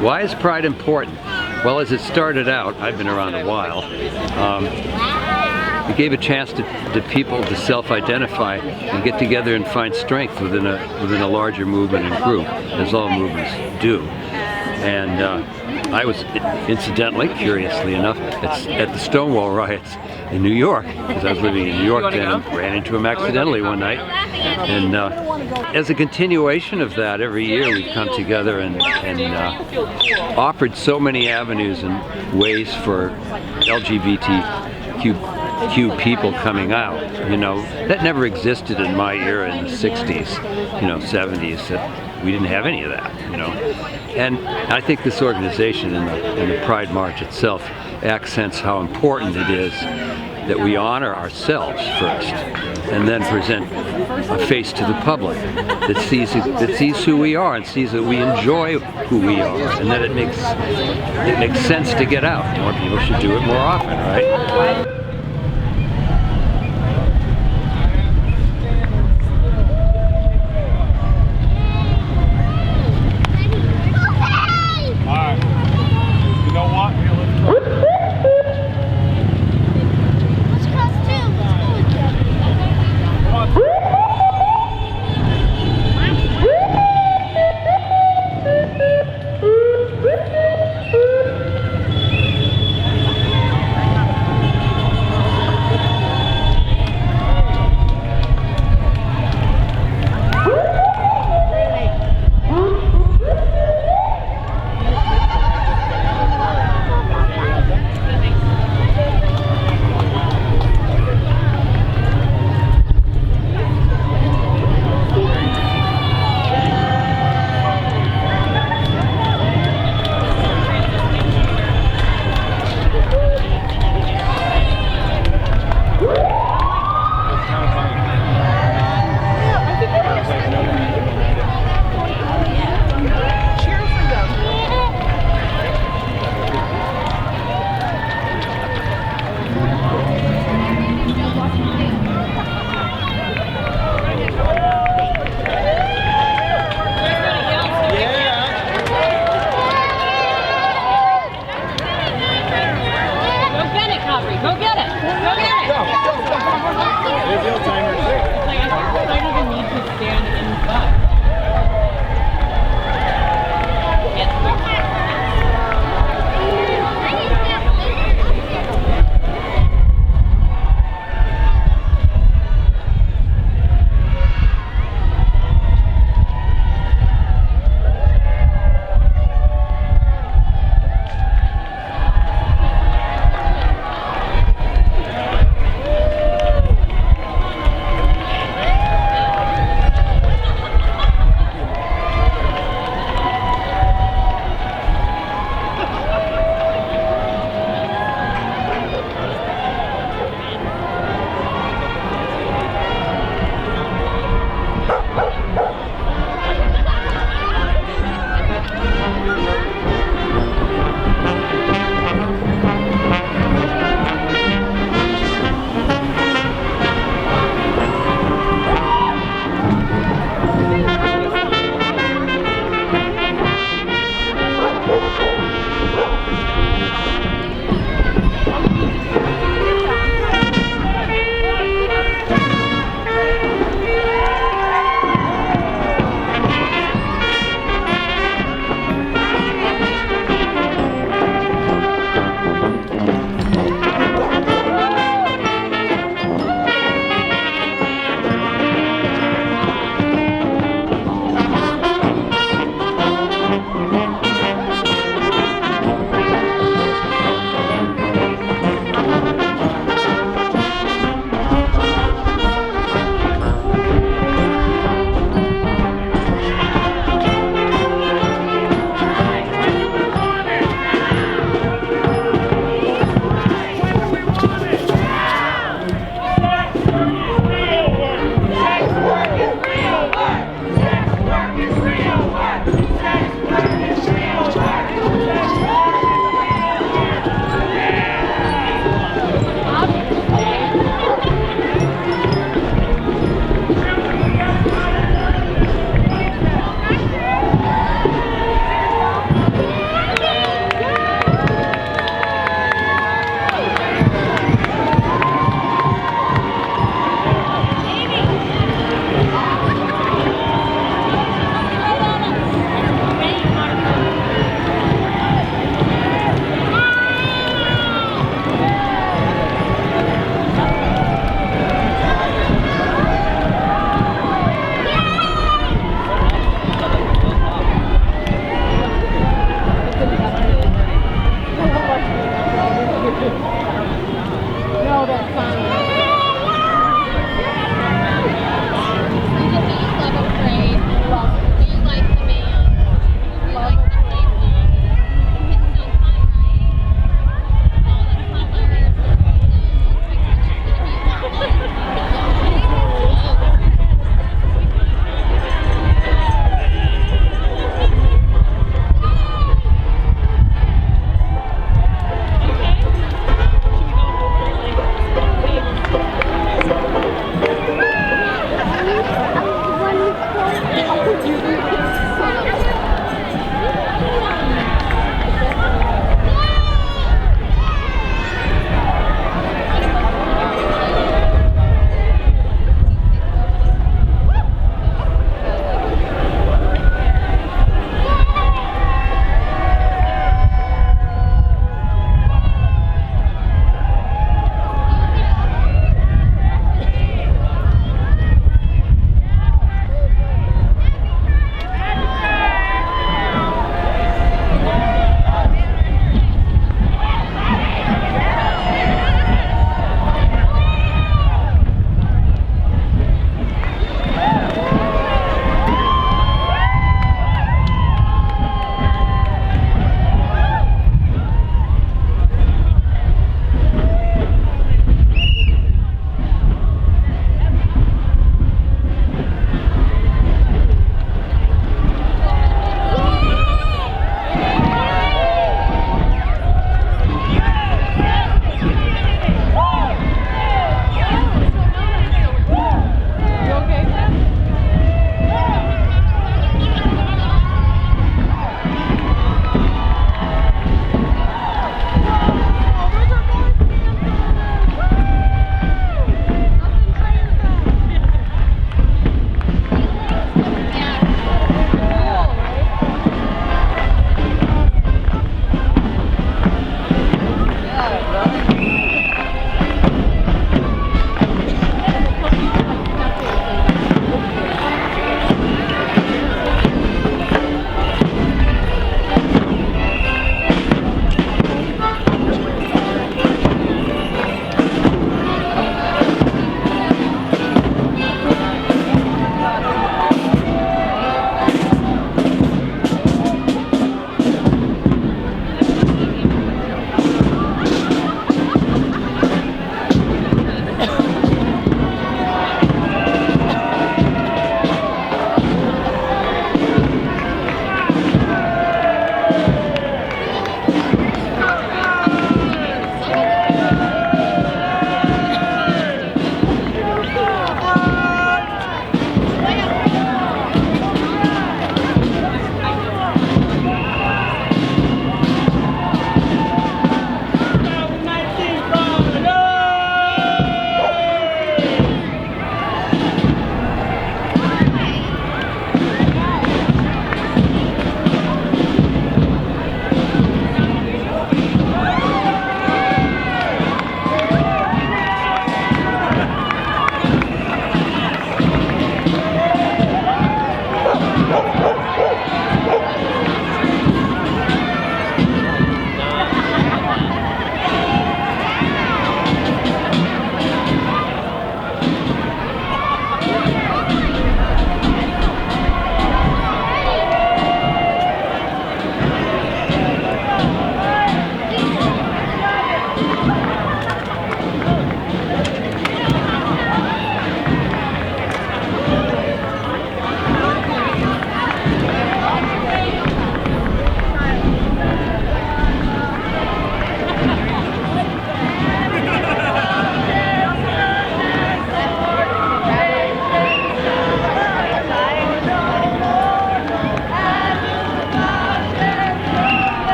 Why is Pride important? Well, as it started out, I've been around a while, it gave a chance to people to self-identify and get together and find strength within a larger movement and group, as all movements do. And I was, incidentally, curiously enough, at the Stonewall riots in New York, because I was living in New York then, and ran into him accidentally one night. And as a continuation of that, every year we come together and offered so many avenues and ways for LGBTQ people coming out. You know, that never existed in my era in the 60s, you know, 70s. We didn't have any of that, you know. And I think this organization and the Pride March itself accents how important it is that we honor ourselves first, and then present a face to the public that sees who we are and sees that we enjoy who we are, and that it makes sense to get out. More people should do it more often, right?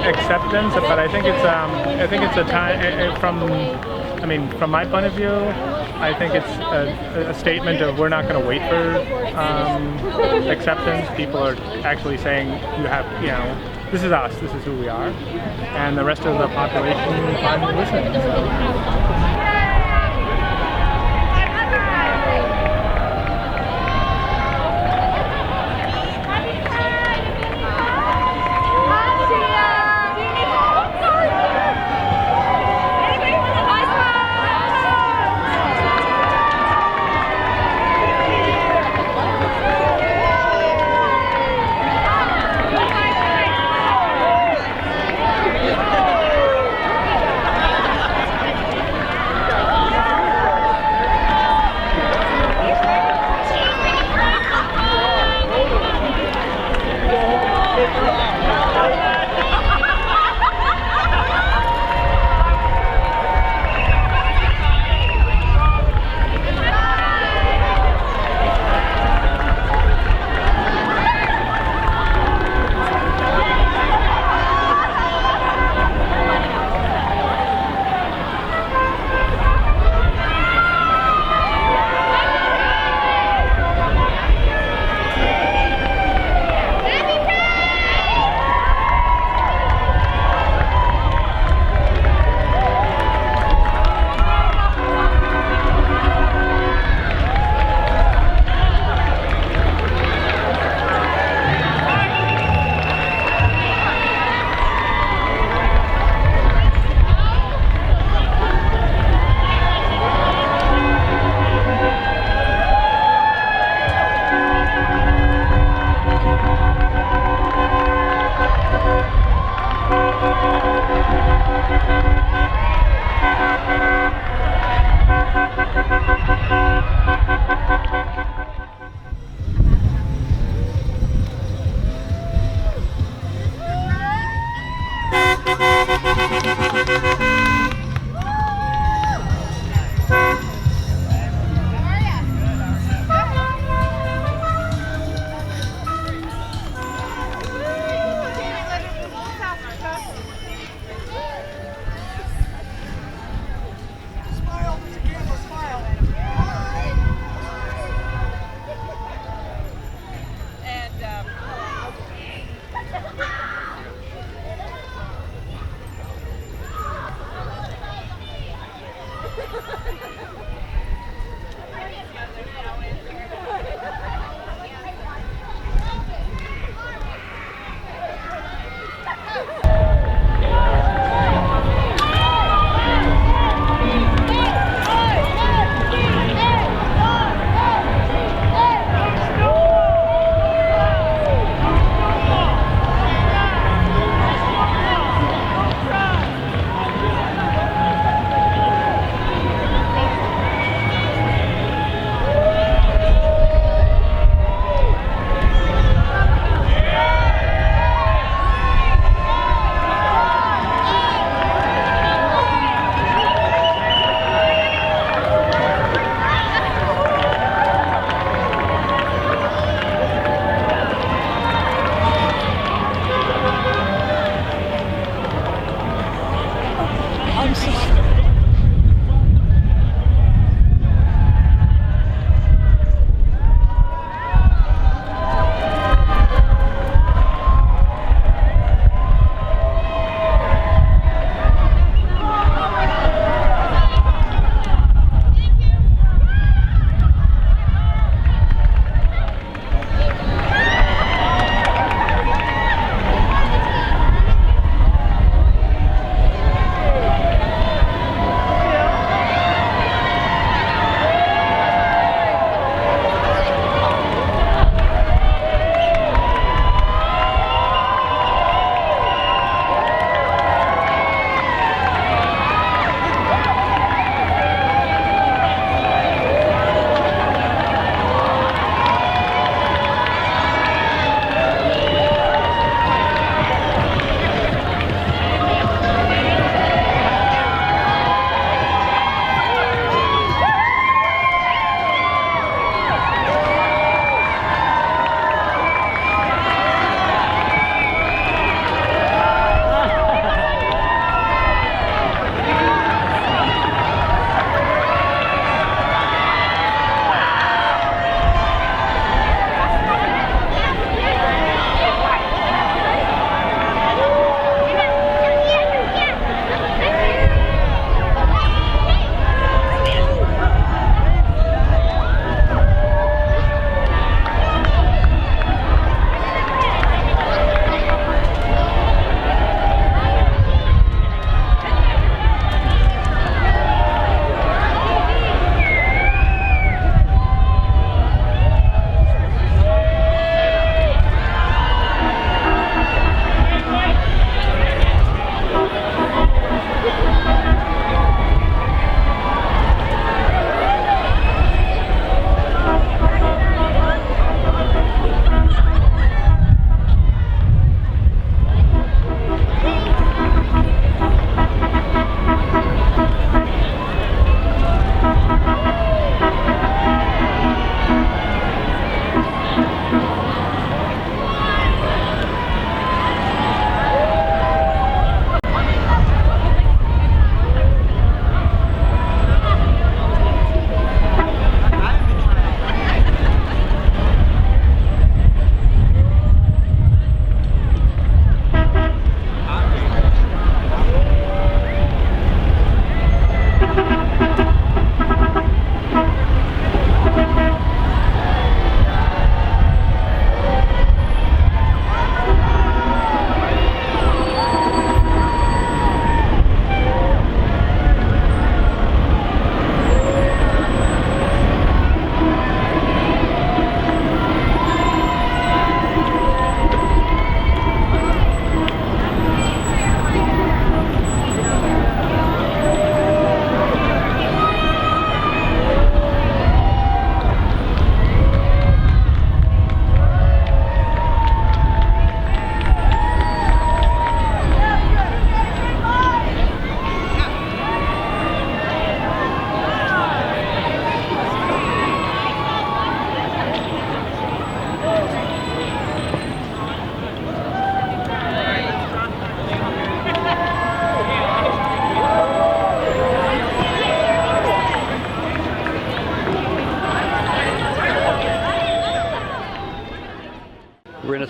acceptance, but I think it's a time from my point of view. I think it's a statement of we're not going to wait for acceptance. People are actually saying this is us, this is who we are, and the rest of the population finally listens. So.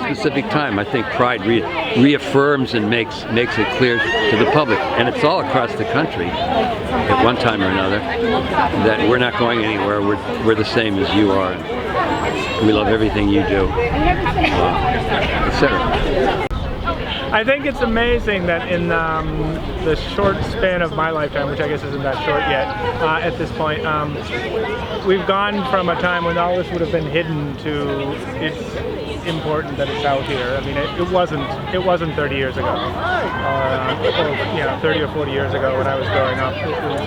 specific time. I think Pride reaffirms and makes it clear to the public, and it's all across the country at one time or another, that we're not going anywhere. We're the same as you are. We love everything you do, etc. I think it's amazing that in the short span of my lifetime, which I guess isn't that short yet, at this point, we've gone from a time when all this would have been hidden to it's important that it's out here. I mean, it wasn't 30 years ago, or 30 or 40 years ago when I was growing up. It was,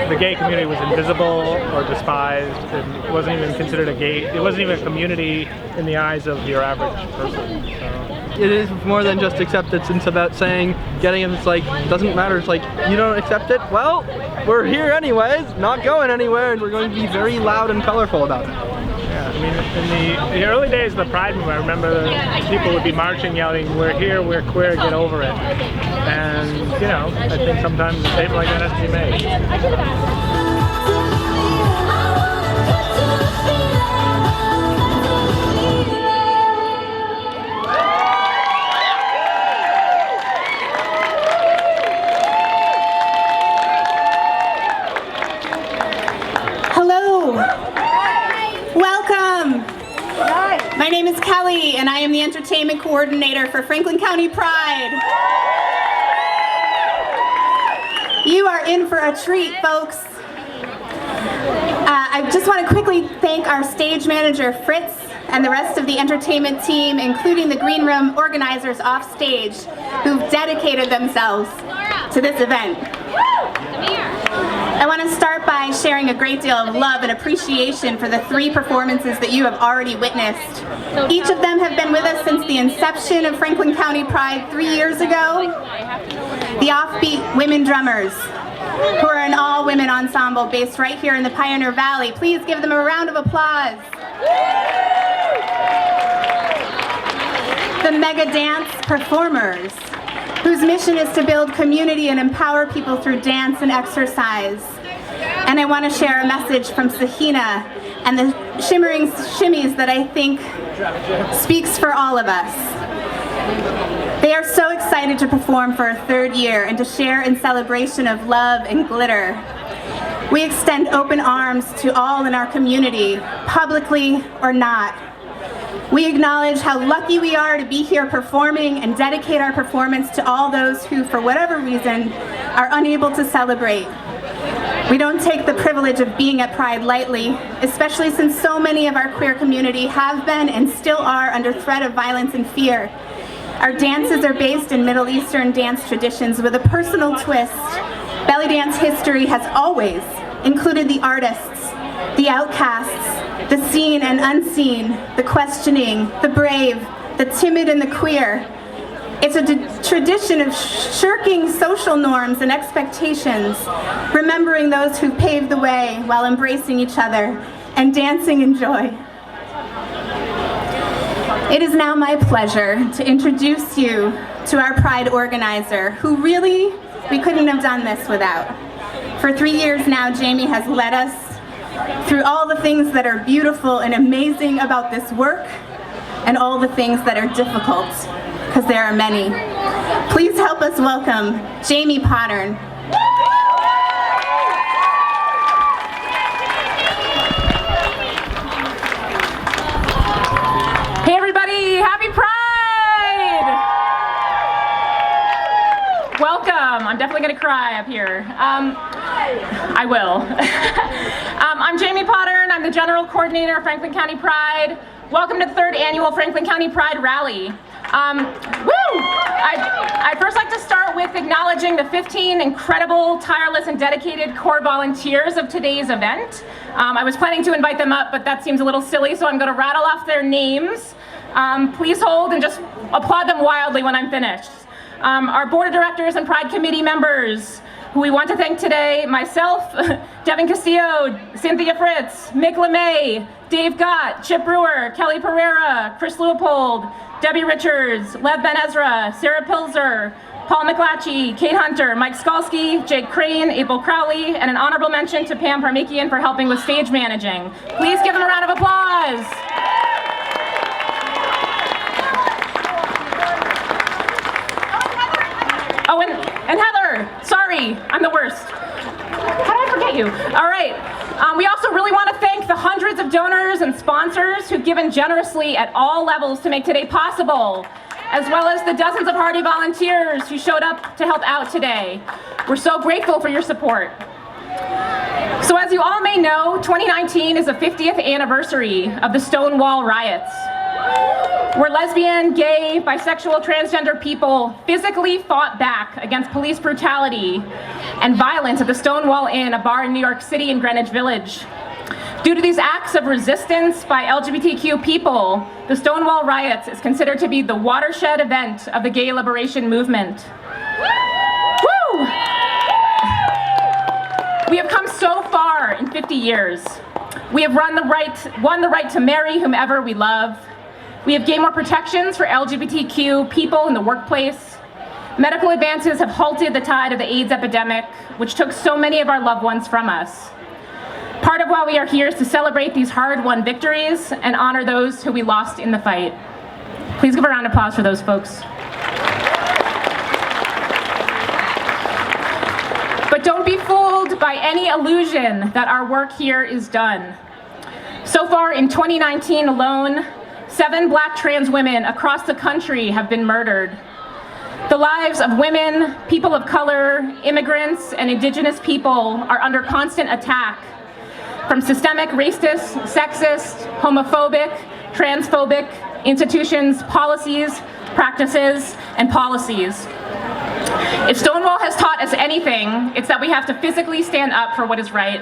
the gay community was invisible or despised, and it wasn't even considered it wasn't even a community in the eyes of your average person. So. It is more than just acceptance. It's about saying, getting it. It's like, doesn't matter. It's like, you don't accept it? Well, we're here anyways, not going anywhere, and we're going to be very loud and colorful about it. Yeah, I mean, in the early days of the Pride movement, I remember people would be marching, yelling, "We're here, we're queer, get over it." And, I think sometimes a statement like that has to be made. My name is Kelly, and I am the entertainment coordinator for Franklin County Pride. You are in for a treat, folks. I just want to quickly thank our stage manager, Fritz, and the rest of the entertainment team, including the Green Room organizers off stage, who've dedicated themselves to this event. I want to start by sharing a great deal of love and appreciation for the 3 performances that you have already witnessed. Each of them have been with us since the inception of Franklin County Pride 3 years ago. The Offbeat Women Drummers, who are an all-women ensemble based right here in the Pioneer Valley. Please give them a round of applause. The Mega Dance Performers, whose mission is to build community and empower people through dance and exercise. And I want to share a message from Sahina and the Shimmering Shimmies that I think speaks for all of us. They are so excited to perform for a 3rd year and to share in celebration of love and glitter. We extend open arms to all in our community, publicly or not. We acknowledge how lucky we are to be here performing and dedicate our performance to all those who, for whatever reason, are unable to celebrate. We don't take the privilege of being at Pride lightly, especially since so many of our queer community have been and still are under threat of violence and fear. Our dances are based in Middle Eastern dance traditions with a personal twist. Belly dance history has always included the artists, the outcasts, the seen and unseen, the questioning, the brave, the timid and the queer. It's a tradition of shirking social norms and expectations, remembering those who paved the way while embracing each other and dancing in joy. It is now my pleasure to introduce you to our Pride organizer, who really we couldn't have done this without. For 3 years now, Jamie has led us through all the things that are beautiful and amazing about this work, and all the things that are difficult, because there are many. Please help us welcome Jamie Pottern. Hey everybody, happy Pride! Welcome. I'm definitely gonna cry up here. I will. I'm Jamie Pottern. I'm the General Coordinator of Franklin County Pride. Welcome to the 3rd Annual Franklin County Pride Rally. I'd first like to start with acknowledging the 15 incredible, tireless, and dedicated core volunteers of today's event. I was planning to invite them up, but that seems a little silly, so I'm going to rattle off their names. Please hold and just applaud them wildly when I'm finished. Our Board of Directors and Pride Committee members, who we want to thank today: myself, Devin Castillo, Cynthia Fritz, Mick LeMay, Dave Gott, Chip Brewer, Kelly Pereira, Chris Leopold, Debbie Richards, Lev Ben Ezra, Sarah Pilzer, Paul McClatchy, Kate Hunter, Mike Skalski, Jake Crane, April Crowley, and an honorable mention to Pam Parmikian for helping with stage managing. Please give them a round of applause. sorry, I'm the worst. How did I forget you? All right. We also really want to thank the hundreds of donors and sponsors who've given generously at all levels to make today possible, as well as the dozens of Hardy volunteers who showed up to help out today. We're so grateful for your support. So as you all may know, 2019 is the 50th anniversary of the Stonewall riots, where lesbian, gay, bisexual, transgender people physically fought back against police brutality and violence at the Stonewall Inn, a bar in New York City and Greenwich Village. Due to these acts of resistance by LGBTQ people, the Stonewall riots is considered to be the watershed event of the gay liberation movement. Woo! We have come so far in 50 years. We have won the right to marry whomever we love. We have gained more protections for LGBTQ people in the workplace. Medical advances have halted the tide of the AIDS epidemic, which took so many of our loved ones from us. Part of why we are here is to celebrate these hard-won victories and honor those who we lost in the fight. Please give a round of applause for those folks. But don't be fooled by any illusion that our work here is done. So far in 2019 alone, 7 Black trans women across the country have been murdered. The lives of women, people of color, immigrants, and Indigenous people are under constant attack from systemic racist, sexist, homophobic, transphobic institutions, policies, practices, and policies. If Stonewall has taught us anything, it's that we have to physically stand up for what is right.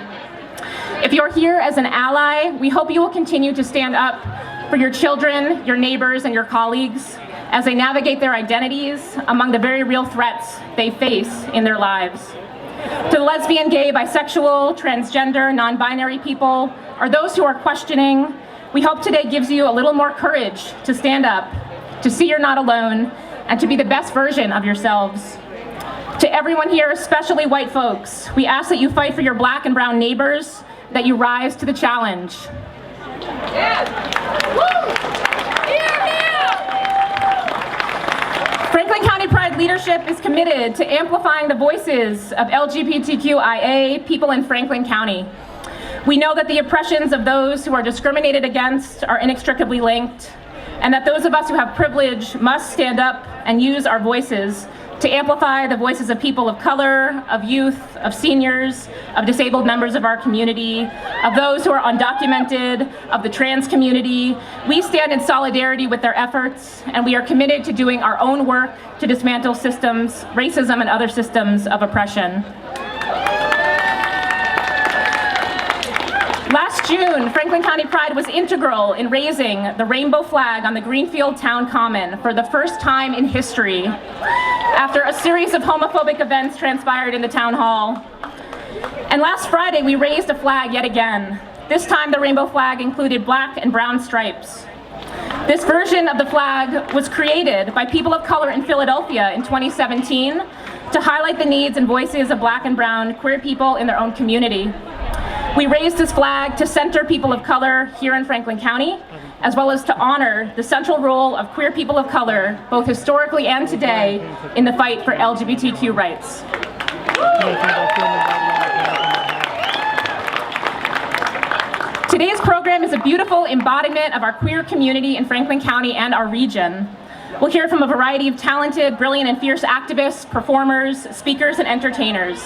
If you're here as an ally, we hope you will continue to stand up for your children, your neighbors, and your colleagues as they navigate their identities among the very real threats they face in their lives. To the lesbian, gay, bisexual, transgender, non-binary people, or those who are questioning, we hope today gives you a little more courage to stand up, to see you're not alone, and to be the best version of yourselves. To everyone here, especially white folks, we ask that you fight for your Black and brown neighbors, that you rise to the challenge. Yes. Franklin County Pride leadership is committed to amplifying the voices of LGBTQIA people in Franklin County. We know that the oppressions of those who are discriminated against are inextricably linked, and that those of us who have privilege must stand up and use our voices to amplify the voices of people of color, of youth, of seniors, of disabled members of our community, of those who are undocumented, of the trans community. We stand in solidarity with their efforts, and we are committed to doing our own work to dismantle systems, racism, and other systems of oppression. Last June, Franklin County Pride was integral in raising the rainbow flag on the Greenfield Town Common for the first time in history, after a series of homophobic events transpired in the town hall. And last Friday, we raised a flag yet again. This time, the rainbow flag included black and brown stripes. This version of the flag was created by people of color in Philadelphia in 2017 to highlight the needs and voices of black and brown queer people in their own community. We raised this flag to center people of color here in Franklin County, as well as to honor the central role of queer people of color, both historically and today, in the fight for LGBTQ rights. Today's program is a beautiful embodiment of our queer community in Franklin County and our region. We'll hear from a variety of talented, brilliant, and fierce activists, performers, speakers, and entertainers.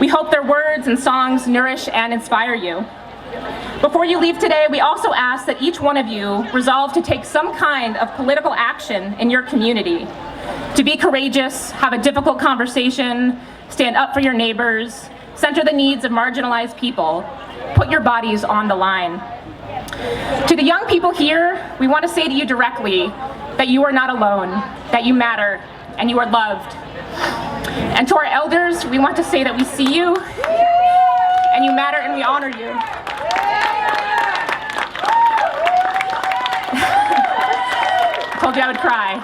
We hope their words and songs nourish and inspire you. Before you leave today, we also ask that each one of you resolve to take some kind of political action in your community. To be courageous, have a difficult conversation, stand up for your neighbors, center the needs of marginalized people, put your bodies on the line. To the young people here, we want to say to you directly that you are not alone, that you matter, and you are loved. And to our elders, we want to say that we see you, and you matter, and we honor you. I told you I would cry.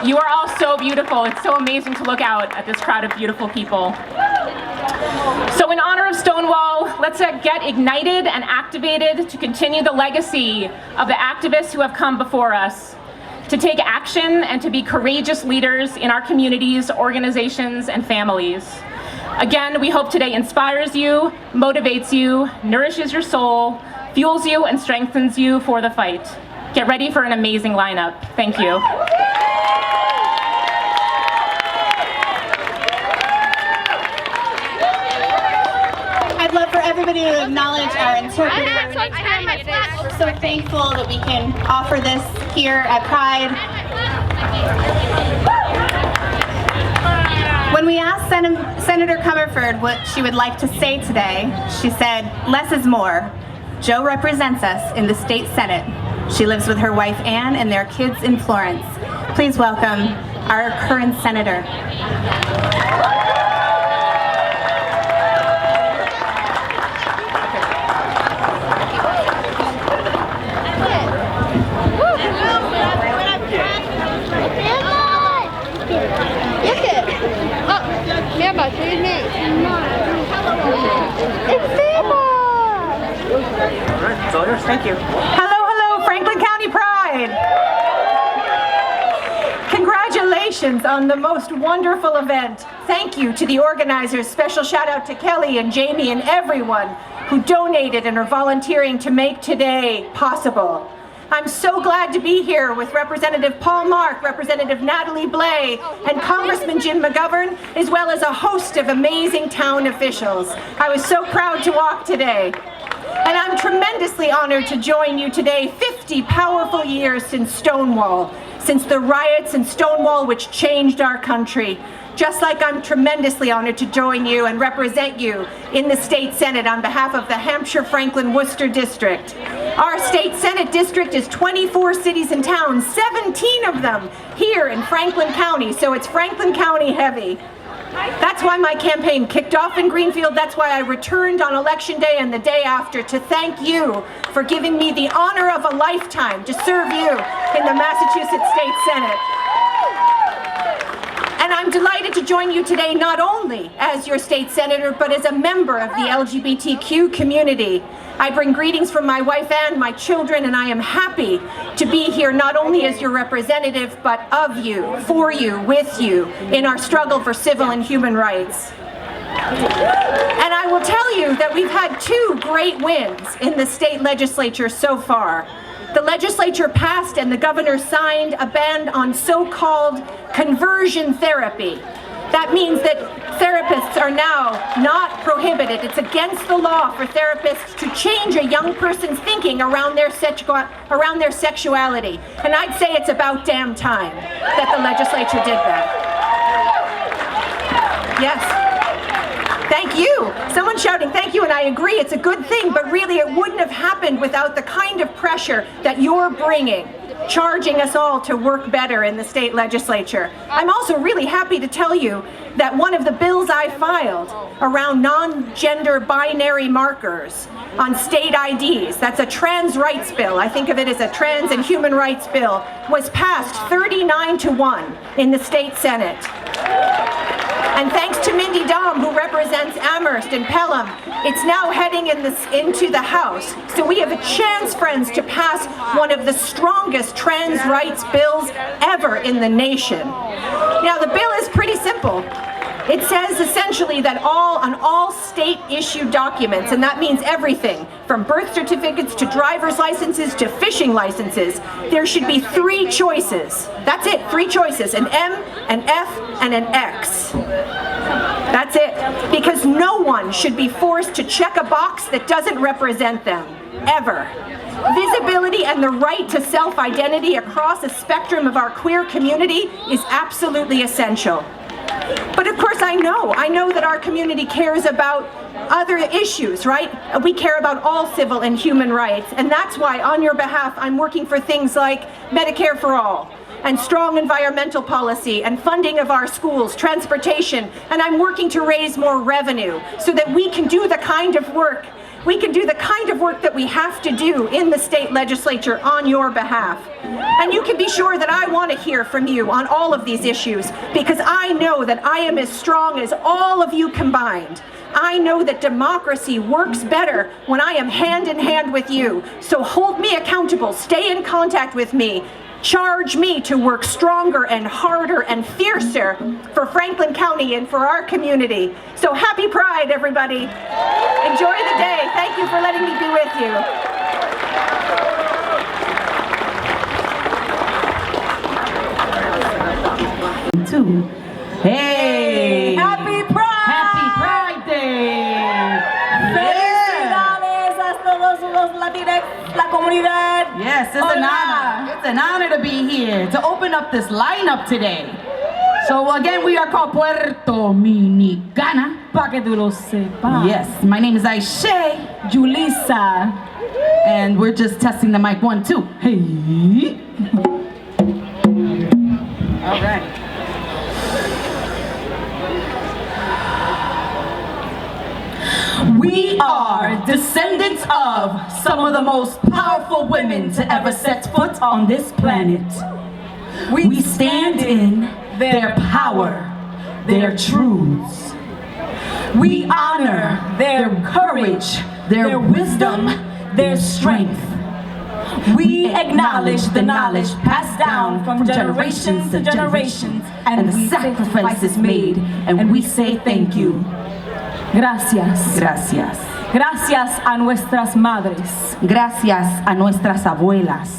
You are all so beautiful. It's so amazing to look out at this crowd of beautiful people. So in honor of Stonewall, let's get ignited and activated to continue the legacy of the activists who have come before us, to take action and to be courageous leaders in our communities, organizations, and families. Again, we hope today inspires you, motivates you, nourishes your soul, fuels you, and strengthens you for the fight. Get ready for an amazing lineup. Thank you. I'd love for everybody to acknowledge our interpreter. We're so thankful that we can offer this here at Pride. When we asked Senator Comerford what she would like to say today, she said, "Less is more. Jo represents us in the state Senate. She lives with her wife Ann and their kids in Florence." Please welcome our current senator. Thank you. Hello, Franklin County Pride. Congratulations on the most wonderful event. Thank you to the organizers. Special shout out to Kelly and Jamie and everyone who donated and are volunteering to make today possible. I'm so glad to be here with Representative Paul Mark, Representative Natalie Blais, and Congressman Jim McGovern, as well as a host of amazing town officials. I was so proud to walk today. And I'm tremendously honored to join you today, 50 powerful years since Stonewall, since the riots in Stonewall which changed our country. Just like I'm tremendously honored to join you and represent you in the State Senate on behalf of the Hampshire-Franklin-Worcester District. Our State Senate district is 24 cities and towns, 17 of them here in Franklin County, so it's Franklin County heavy. That's why my campaign kicked off in Greenfield. That's why I returned on Election Day and the day after to thank you for giving me the honor of a lifetime to serve you in the Massachusetts State Senate. And I'm delighted to join you today not only as your state senator, but as a member of the LGBTQ community. I bring greetings from my wife and my children, and I am happy to be here not only as your representative, but of you, for you, with you, in our struggle for civil and human rights. And I will tell you that we've had two great wins in the state legislature so far. The legislature passed and the governor signed a ban on so-called conversion therapy. That means that therapists are now not prohibited. It's against the law for therapists to change a young person's thinking around their sexuality. And I'd say it's about damn time that the legislature did that. Yes. Thank you. Someone's shouting thank you, and I agree, it's a good thing, but really it wouldn't have happened without the kind of pressure that you're bringing, charging us all to work better in the state legislature. I'm also really happy to tell you that one of the bills I filed around non-gender binary markers on state IDs, that's a trans rights bill, I think of it as a trans and human rights bill, was passed 39-1 in the state Senate. And thanks to Mindy Dom, who represents Amherst and Pelham, it's now heading into the House. So we have a chance, friends, to pass one of the strongest trans rights bills ever in the nation. Now, the bill is pretty simple. It says essentially that on all state-issued documents, and that means everything from birth certificates to driver's licenses to fishing licenses, there should be 3 choices. That's it, 3 choices, an M, an F, and an X. That's it, because no one should be forced to check a box that doesn't represent them, ever. Visibility and the right to self-identity across a spectrum of our queer community is absolutely essential. But of course I know that our community cares about other issues, right? We care about all civil and human rights, and that's why on your behalf I'm working for things like Medicare for all, and strong environmental policy, and funding of our schools, transportation, and I'm working to raise more revenue so that we can do the kind of work that we have to do in the state legislature on your behalf. And you can be sure that I want to hear from you on all of these issues, because I know that I am as strong as all of you combined. I know that democracy works better when I am hand in hand with you. So hold me accountable, stay in contact with me, charge me to work stronger and harder and fiercer for Franklin County and for our community. So happy Pride, everybody. Enjoy the day. Thank you for letting me be with you. Hey! Happy Pride! Happy Pride Day! Felicidades a todos los Latinx, la comunidad. Yes, it's an honor. It's an honor to be here, to open up this lineup today. So again, we are called Puerto Dominicana. Pa' que tú lo sepas. Yes, my name is Aisha, Julissa. and we're just testing the mic 1, 2. Hey! All right. We are descendants of some of the most powerful women to ever set foot on this planet. We stand in their power, their truths. We honor their courage, their wisdom, their strength. We acknowledge the knowledge passed down from generations to generations and the sacrifices made, and we say thank you. Gracias. Gracias. Gracias a nuestras madres. Gracias a nuestras abuelas.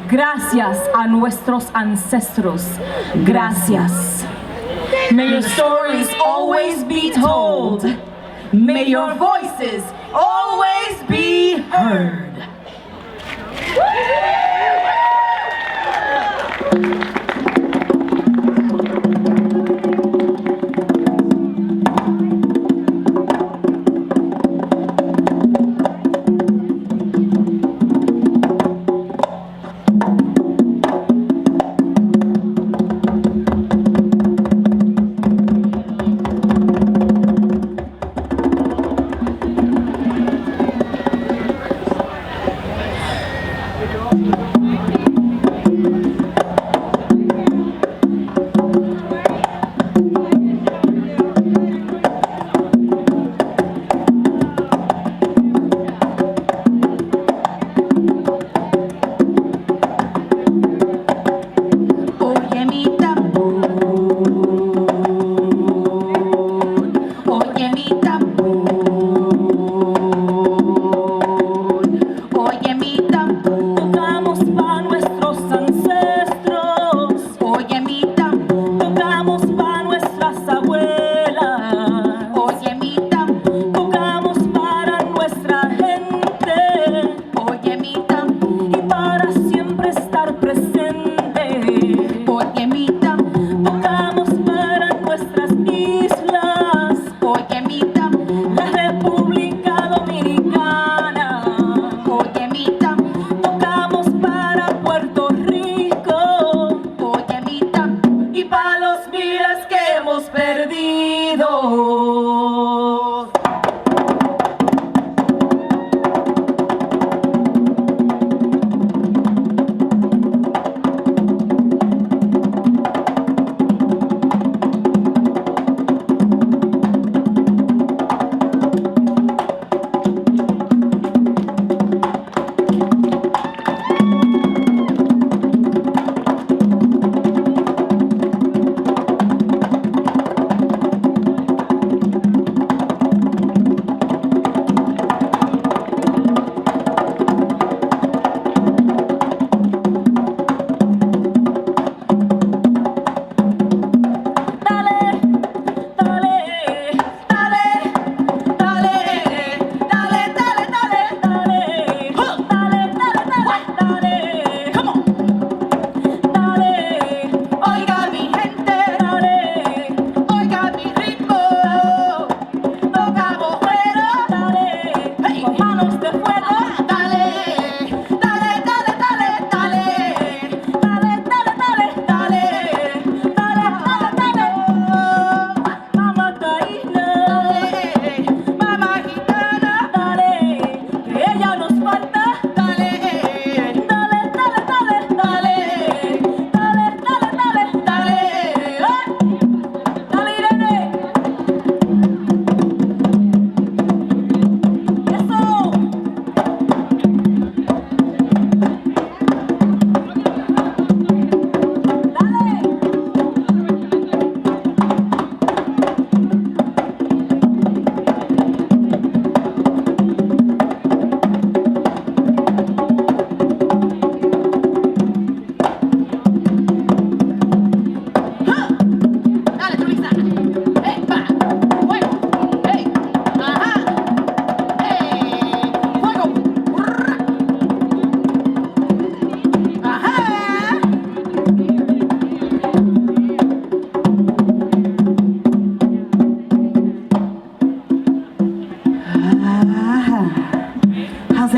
Gracias a nuestros ancestros. Gracias. May your stories always be told. May your voices always be heard.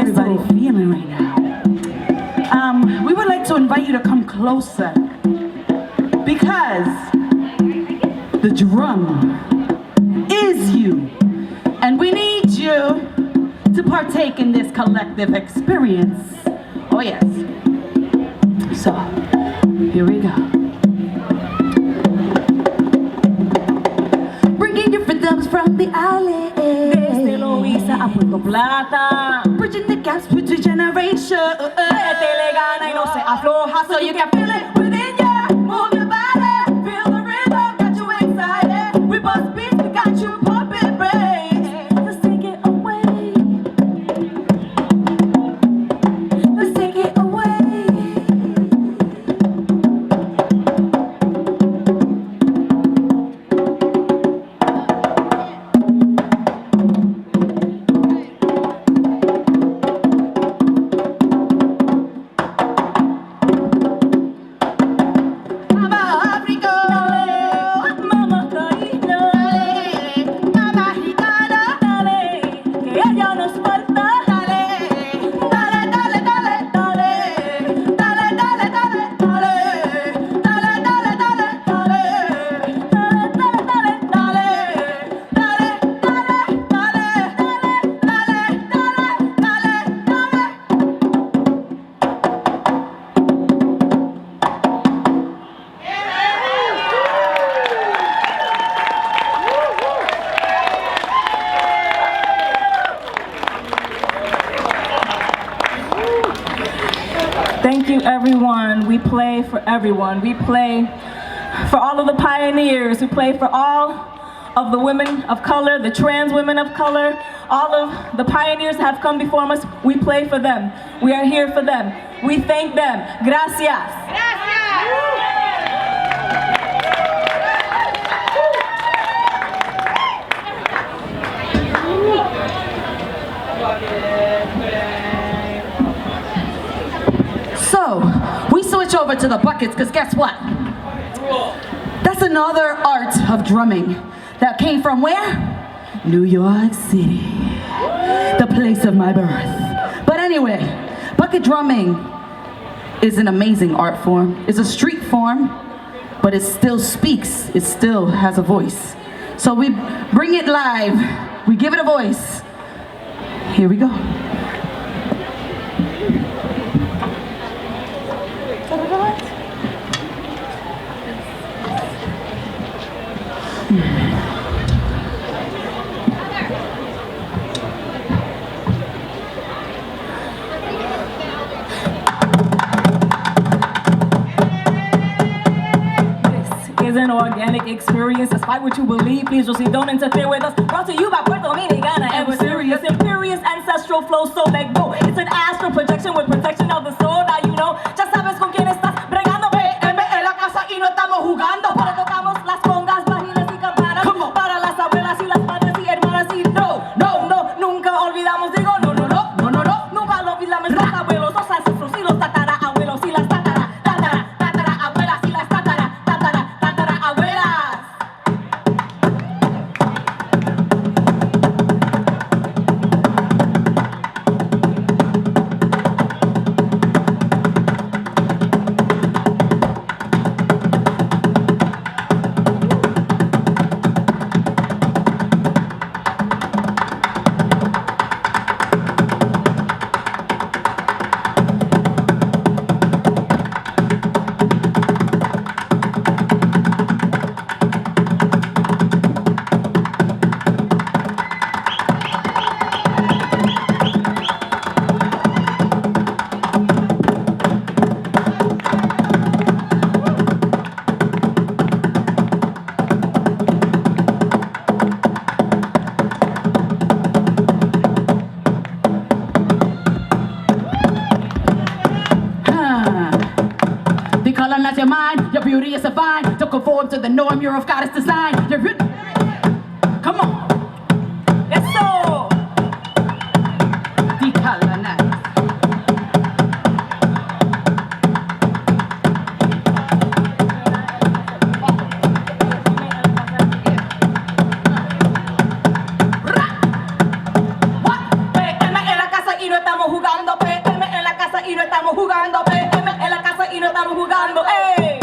everybody feeling right now? We would like to invite you to come closer because the drum is you, and we need you to partake in this collective experience. Oh yes. So, here we go. Bringing your rhythms from the alley. Desde Loíza a Puerto Plata. Bridging the gaps between generations. Métele gana y no se afloja, So you can feel it within you. Move your body. Feel the rhythm, got you excited. We bust beats, we got you pumping brains. Let's take it away. Let's take it away. Mamá Caína, Mamá gitana. dale, que ella nos falta. Dale, dale, dale, dale, dale. Dale, dale, dale, dale. Dale, dale, dale, dale. Dale, dale, dale, dale. Dale, dale, dale. Dale, dale, dale, dale. Thank you, everyone. We play for everyone. We play for all of the pioneers. We play for all of the women of color, the trans women of color, all of the pioneers that have come before us. We play for them. We are here for them. We thank them. Gracias. So, we switch over to the buckets, because guess what? That's another art of drumming that came from where? New York City, the place of my birth. But anyway, bucket drumming is an amazing art form. It's a street form, but it still speaks. It still has a voice. So we bring it live. We give it a voice. Here we go. This is an organic experience. Despite what you believe, please just don't interfere with us. Brought to you by Puerto Dominicana, and we're serious. Imperious ancestral flow, so let go. It's an astral projection with protection of the soul. Now you know, ya sabes con quién estás bregando. BM en la casa y no estamos jugando. Pero tocamos las congas, bajines y campanas. ¿Cómo? Para las abuelas y las madres y hermanas. Y no, no, no, nunca olvidamos. Digo, no, no, no, no, no, no. Nunca lo olvidamos. Los abuelos, los ancestros y los tatarabuelos y las tatarabuelas y las tatarabuelas. The color not your mind, your beauty is divine. Don't conform to the norm, you're of Goddess design. You're come on. Eso. Decolonize. PM en la casa y no estamos estamos jugando. PM en la casa y no estamos jugando. PM en la casa y no estamos jugando. ¡Ey!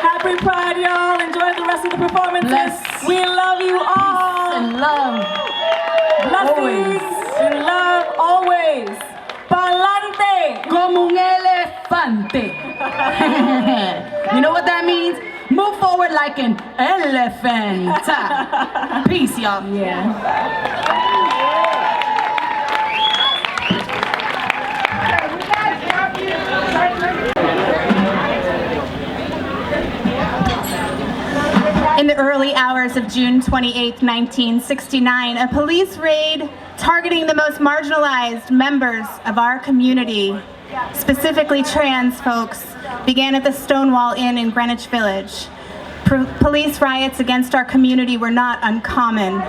Happy Pride, y'all. Enjoy the rest of the performances. Bless. We love you all. And love. Blessings and love always. Pa'lante. Como un elefante. You know what that means? Move forward like an elephant. Peace, y'all. In the early hours of June 28, 1969, a police raid targeting the most marginalized members of our community, specifically trans folks, began at the Stonewall Inn in Greenwich Village. Police riots against our community were not uncommon,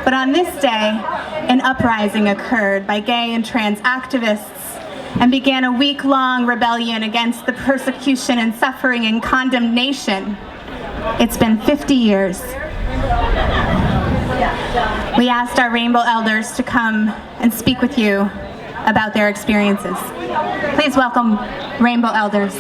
but on this day, an uprising occurred by gay and trans activists and began a week-long rebellion against the persecution and suffering and condemnation. It's been 50 years. We asked our Rainbow Elders to come and speak with you about their experiences. Please welcome Rainbow Elders.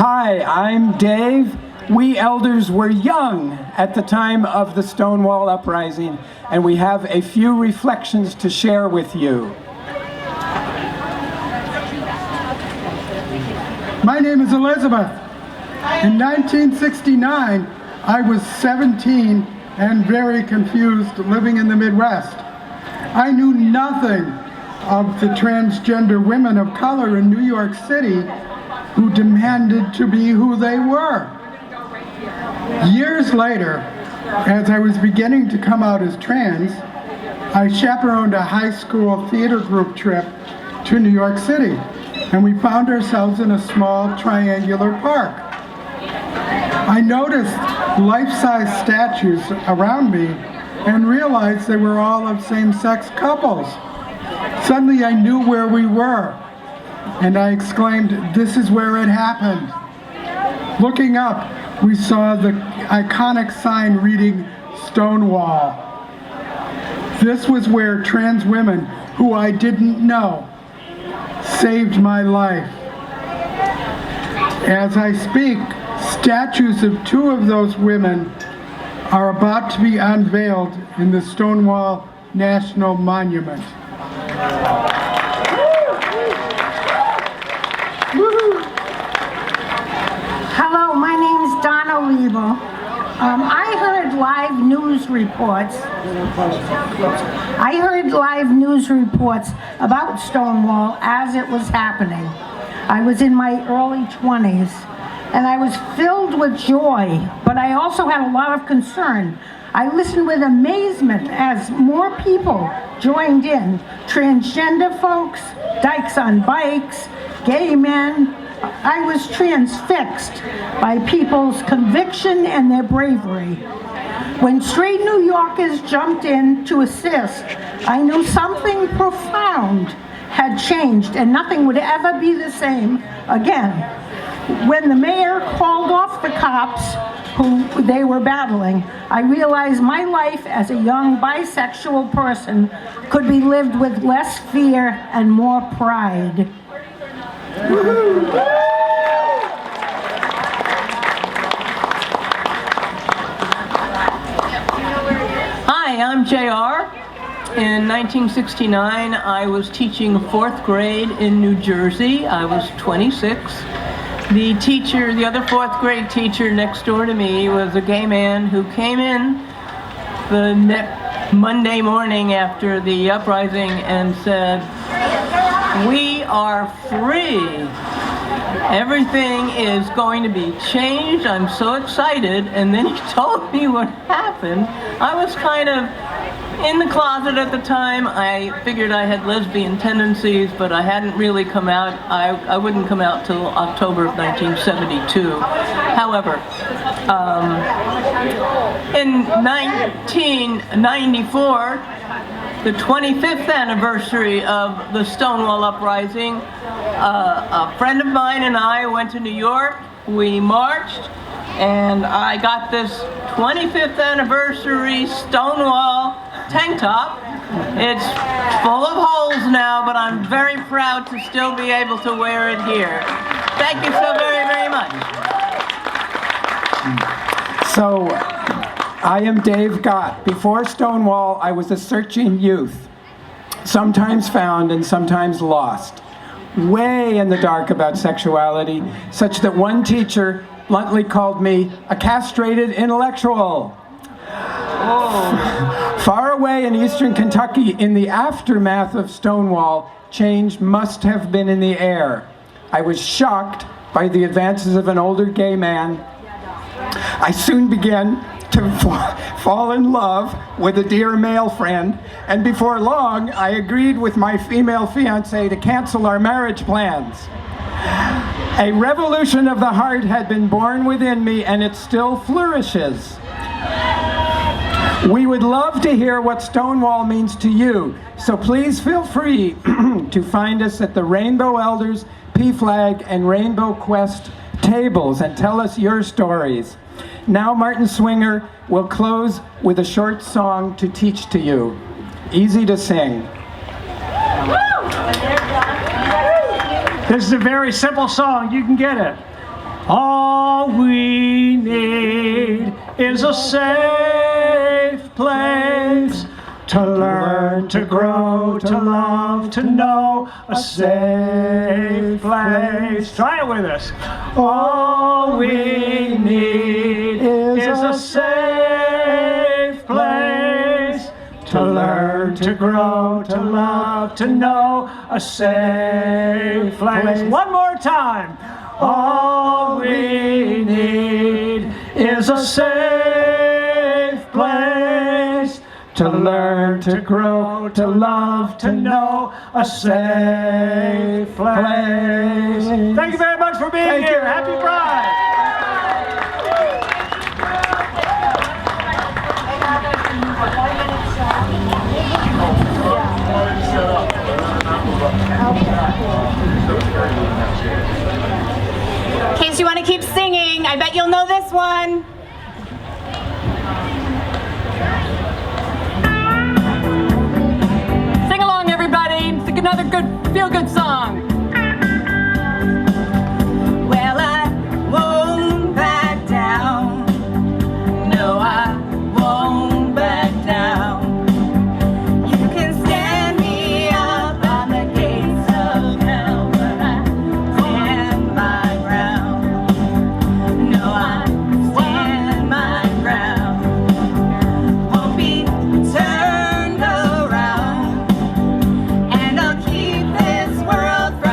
Hi, I'm Dave. We elders were young at the time of the Stonewall Uprising, and we have a few reflections to share with you. My name is Elizabeth. In 1969, I was 17 and very confused living in the Midwest. I knew nothing of the transgender women of color in New York City who demanded to be who they were. Years later, as I was beginning to come out as trans, I chaperoned a high school theater group trip to New York City, and we found ourselves in a small triangular park. I noticed life-size statues around me and realized they were all of same-sex couples. Suddenly I knew where we were, and I exclaimed, "This is where it happened." Looking up, we saw the iconic sign reading Stonewall. This was where trans women, who I didn't know, saved my life. As I speak, statues of two of those women are about to be unveiled in the Stonewall National Monument. Hello, my name is Donna Weaver. I heard live news reports about Stonewall as it was happening. I was in my early 20s and I was filled with joy, but I also had a lot of concern. I listened with amazement as more people joined in. Transgender folks, dykes on bikes, gay men. I was transfixed by people's conviction and their bravery. When straight New Yorkers jumped in to assist, I knew something profound had changed and nothing would ever be the same again. When the mayor called off the cops who they were battling, I realized my life as a young bisexual person could be lived with less fear and more pride. Hi, I'm JR. In 1969, I was teaching 4th grade in New Jersey. I was 26. The teacher, the other fourth grade teacher next door to me was a gay man who came in the Monday morning after the uprising and said, "We are free. Everything is going to be changed. I'm so excited." And then he told me what happened. I was kind of in the closet at the time. I figured I had lesbian tendencies, but I hadn't really come out. I wouldn't come out till October of 1972. However, in 1994, the 25th anniversary of the Stonewall Uprising, a friend of mine and I went to New York. We marched, and I got this 25th anniversary Stonewall tank top. It's full of holes now, but I'm very proud to still be able to wear it here. Thank you so very, very much. So, I am Dave Gott. Before Stonewall, I was a searching youth, sometimes found and sometimes lost, way in the dark about sexuality, such that one teacher bluntly called me a castrated intellectual. Far away in eastern Kentucky, in the aftermath of Stonewall, change must have been in the air. I was shocked by the advances of an older gay man. I soon began to fall in love with a dear male friend, and before long, I agreed with my female fiancé to cancel our marriage plans. A revolution of the heart had been born within me, and it still flourishes. We would love to hear what Stonewall means to you, so please feel free to find us at the Rainbow Elders, PFLAG, and Rainbow Quest tables and tell us your stories. Now Martin Swinger will close with a short song to teach to you. Easy to sing. This is a very simple song. You can get it. All we need is a safe place to learn, to grow, to love, to know. A safe place. Try it with us. All we need is a safe place to learn, to grow, to love, to know. A safe place. One more time. All we need is a safe place to learn, to grow, to love, to know. A safe place. Thank you very much for being here. Happy Pride. In case you want to keep singing, I bet you'll know this one. Sing along, everybody. Sing another good, feel-good song. Well, I won't back down. No, I won't back down. You can stand me up on the gates of hell, but I stand my ground. No, I stand my ground. Won't be turned around, and I'll keep this world from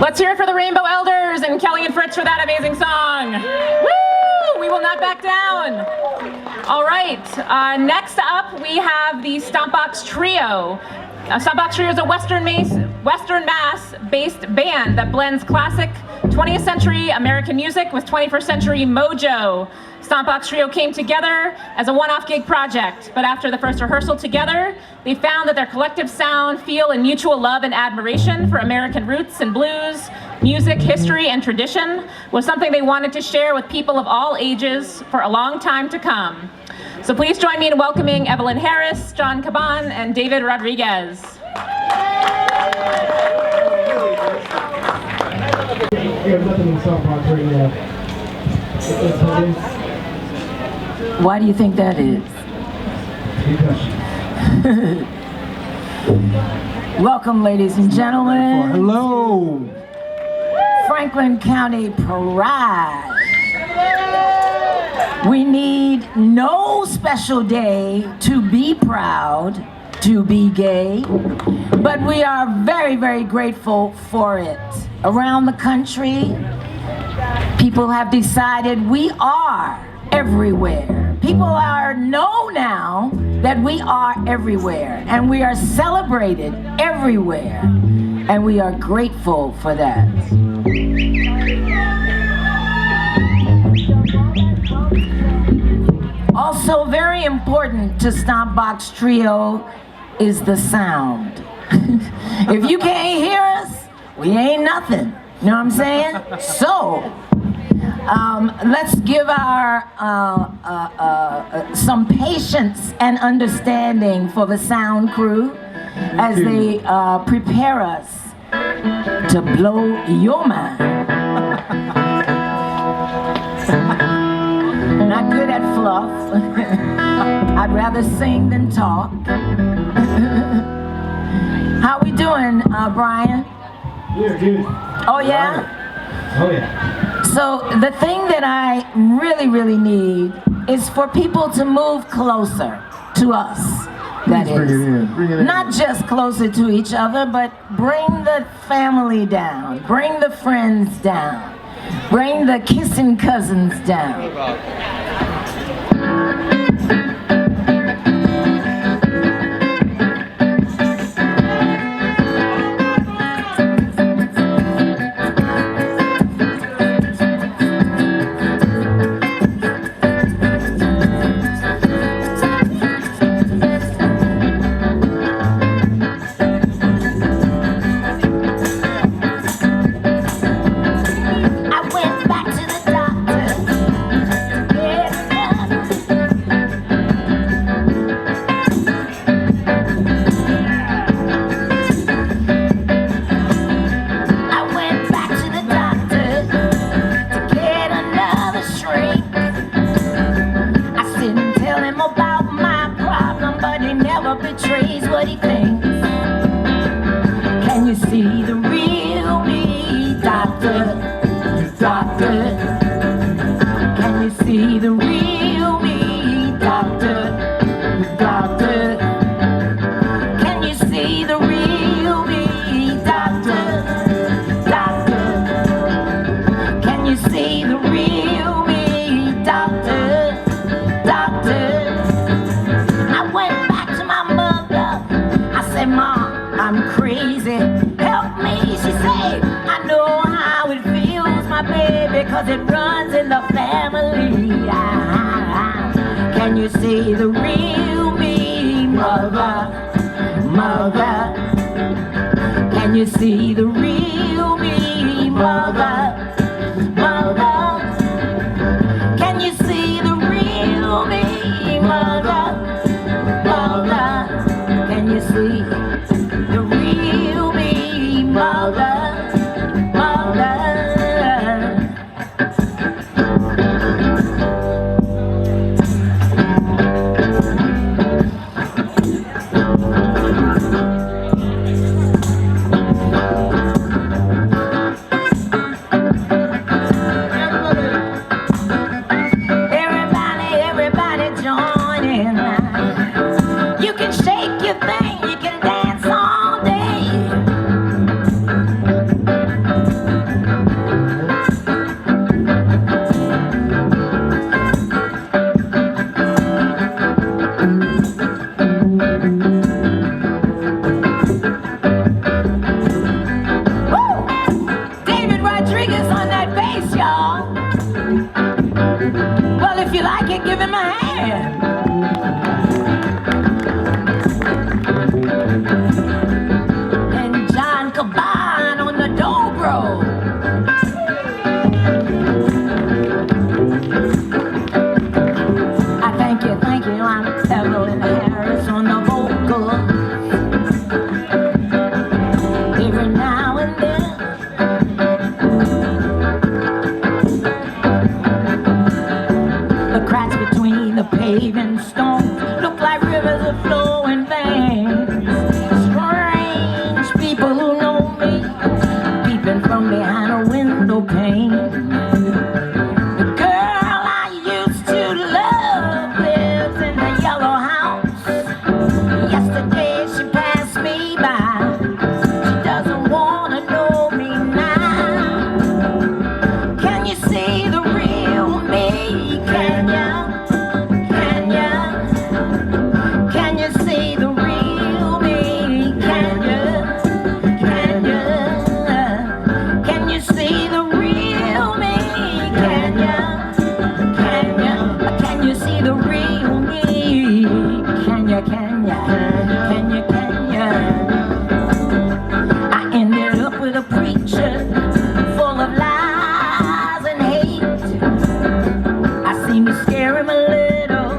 Let's hear it for the Rainbow Elders and Kelly and Fritz for that amazing song. Woo! We will not back down. All right, next up we have the Stompbox Trio. Stompbox Trio is a Western Mass-based band that blends classic 20th century American music with 21st century mojo. Stompbox Trio came together as a one-off gig project, but after the first rehearsal together, they found that their collective sound, feel, and mutual love and admiration for American roots and blues, music, history, and tradition was something they wanted to share with people of all ages for a long time to come. So please join me in welcoming Evelyn Harris, John Caban, and David Rodriguez. Why do you think that is? Welcome, ladies and gentlemen. Hello. Franklin County Pride. We need no special day to be proud, to be gay, but we are very, very grateful for it. Around the country, people have decided we are everywhere. People know now that we are everywhere, and we are celebrated everywhere, and we are grateful for that. Also very important to Stompbox Trio is the sound. If you can't hear us, we ain't nothing. You know what I'm saying? So, let's give our some patience and understanding for the sound crew as they prepare us to blow your mind. Not good at fluff. I'd rather sing than talk. How we doing, Brian? We're good. Oh yeah? Oh yeah. So the thing that I really, really need is for people to move closer to us. That is. Bring it in. Not just closer to each other, but bring the family down. Bring the friends down. Bring the kissing cousins down. Betrays what he thinks. Can you see the real me, doctor? Doctor. Can you see the real me, doctor? Doctor. Can you see the real me, doctor? Doctor. Can you see the real me, doctor? Doctor. I went back to my mother. I said, Mom, I'm crazy. Help me. She said, I know how it feels, my baby, 'cause it runs in the family. Can you see the real me, mother? Mother. Can you see the real me, mother? Mother. Can you see the real me, mother? Mother, can you see the real me, mother? Mother. Everybody join in. You can shake your thing, you can dance all day. my hand. And John Caban on the dobro. I thank you, I'm Evelyn Harris on the vocals. Every now and then the cracks between the paving stones look like rivers of flowing veins. Strange people who know me, peeping from behind a window pane. The girl I used to love lives in the yellow house. Yesterday she passed me by. She doesn't wanna know me now. Can you see the real me? Can ya? Can ya? Can you see the real me? Can ya? Can ya? Can you see the real me? Can ya? Can ya? Can you see the real me? Can ya? Can ya? Can ya? Can ya? I ended up with a preacher full of lies and hate. I seemed to scare him a little,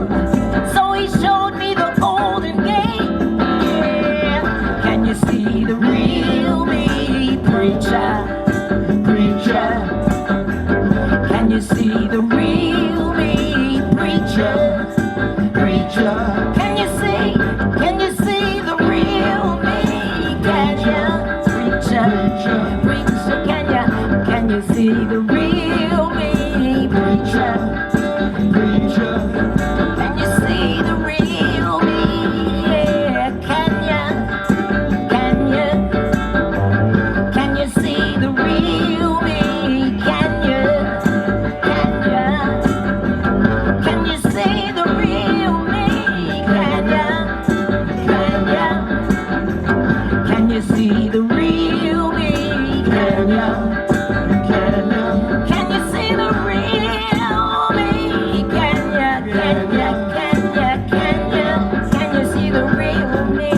so he showed me the golden gate. Yeah, can you see the real me, preacher? Preacher, can you see the real me, preacher? Preacher, can you see the real me? Can ya? Preacher, preacher, can you see the real me, preacher? Preacher, can you see the real me? Yeah, can ya? Can ya? Can you see the real me? Can ya? Can ya? Can you see the real me? Can ya? Can ya? Can you see the real me? Can ya? Can ya? Can you see the real me? Can ya? Can ya? Can ya? Can ya? Can you see the real me?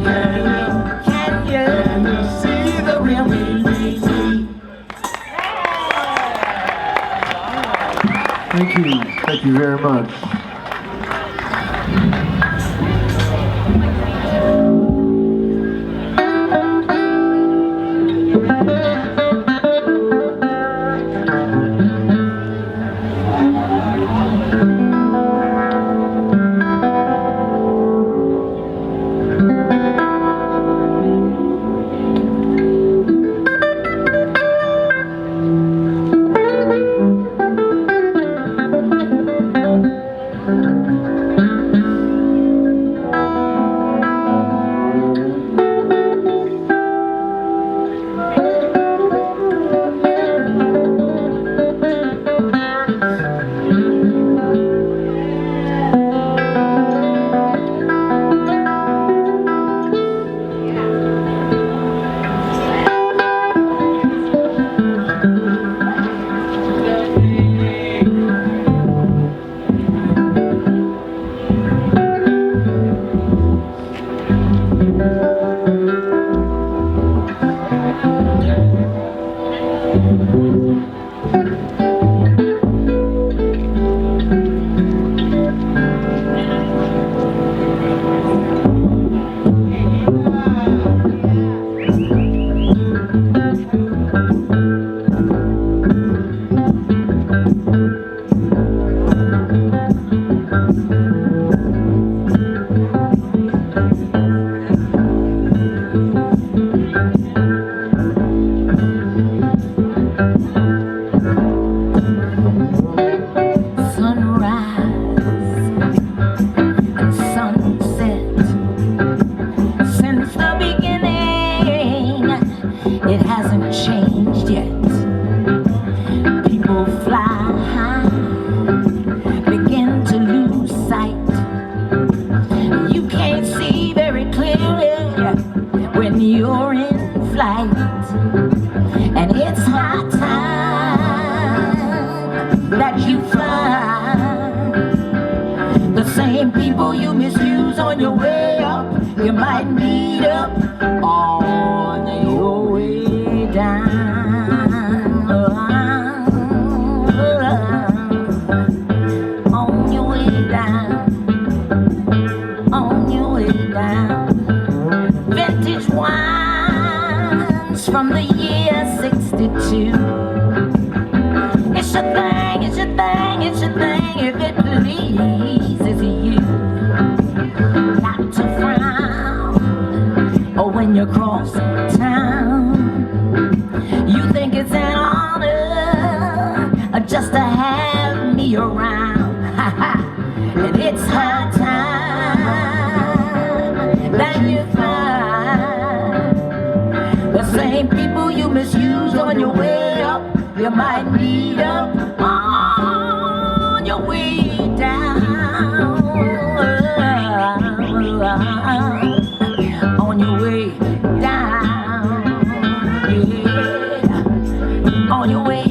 Can ya? Can ya? Can you see the real me? Thank you very much. on your way up. You might meet up on your way down. On your way down. On your way down. Vintage wines from the year 62. It's your thing, it's your thing, it's your thing if it pleases you. Not to frown, or when you cross town, you think it's an honor just to have me around. And it's high time that you find the same people you misused on your way up. You might meet up on your way down. On your way down, yeah. On your way.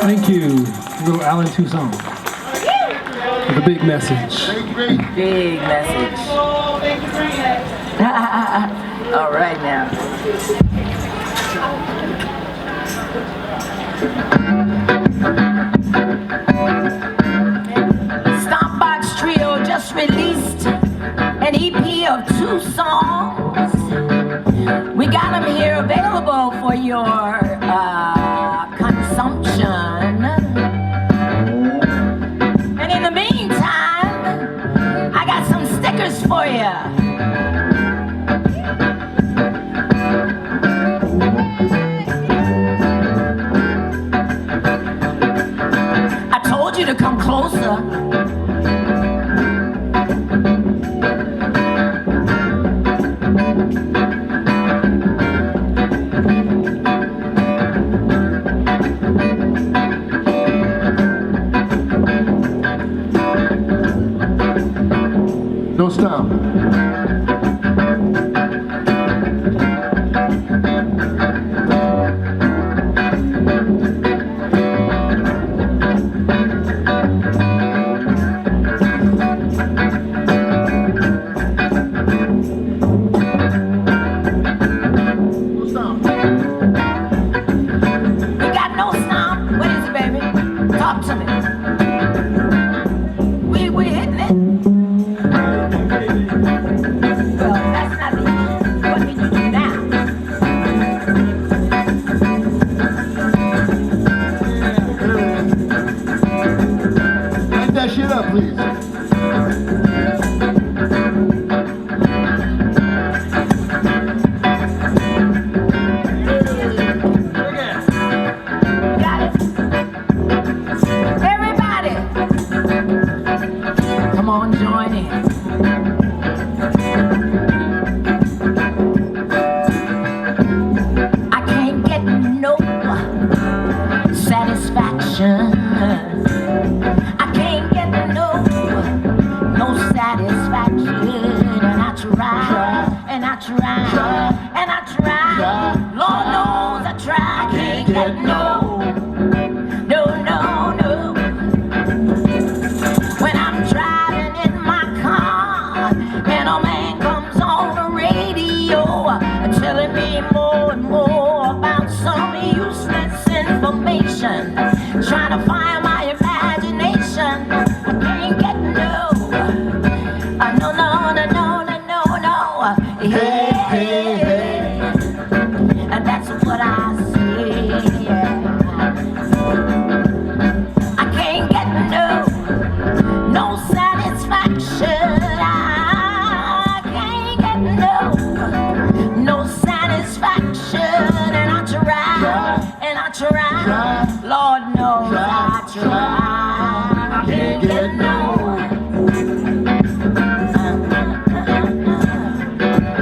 Thank you, little Alan Toussaint, with a big message. Big message. All right now. Stompbox Trio just released an EP of 2 songs. We got them here available for your consumption. And in the meantime, I got some stickers for you. to come closer. No stop. You got no stop? What is it, baby? Talk to me. We're hitting it. Well, that's not the issue. What can you do now? Light that shit up, please. Got it. Everybody, come on, join in. I can't get no satisfaction. I can't get no satisfaction. And I try, and I try, and I try. Lord knows I try. I can't get no. When I'm driving in my car and a man comes on the radio telling me more and more about some useless information, trying to fire my imagination. I can't get no. No. Hey, hey, hey. And that's what I say. I can't get no satisfaction. I can't get no satisfaction. And I try, Lord knows I try. I can't get no.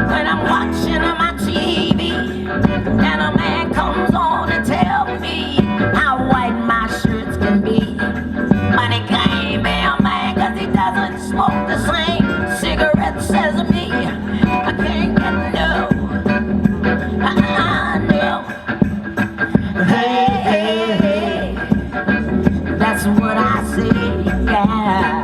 When I'm watching on my TV and a man comes on and tell me how white my shirts can be, but he can't be a man 'cause he doesn't smoke the same cigarettes as me. I can't get no. Hey. That's what I say, yeah.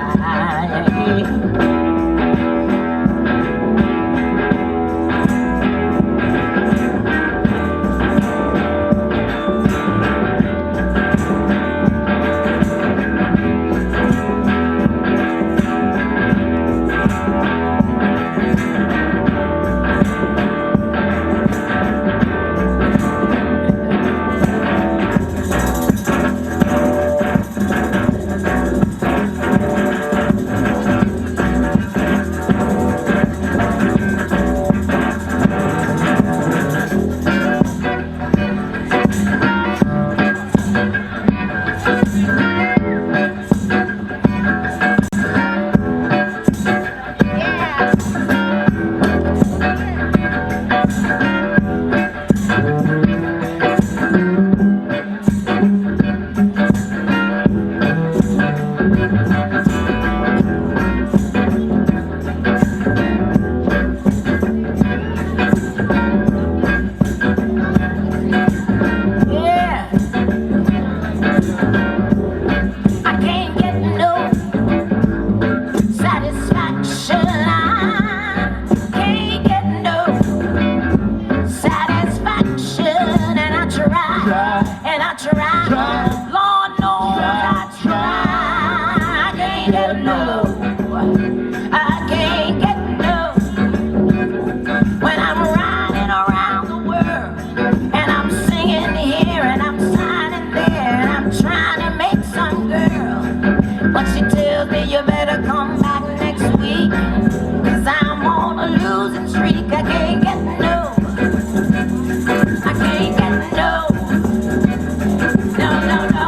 No.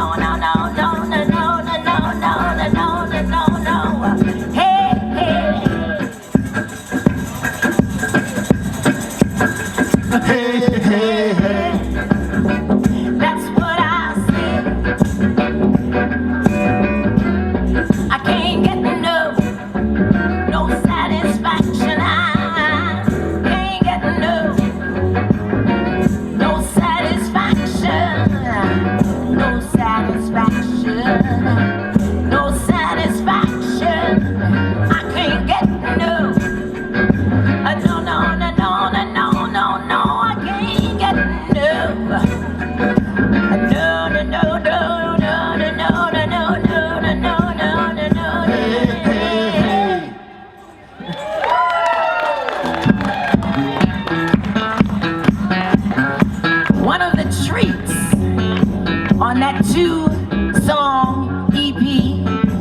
that 2-song EP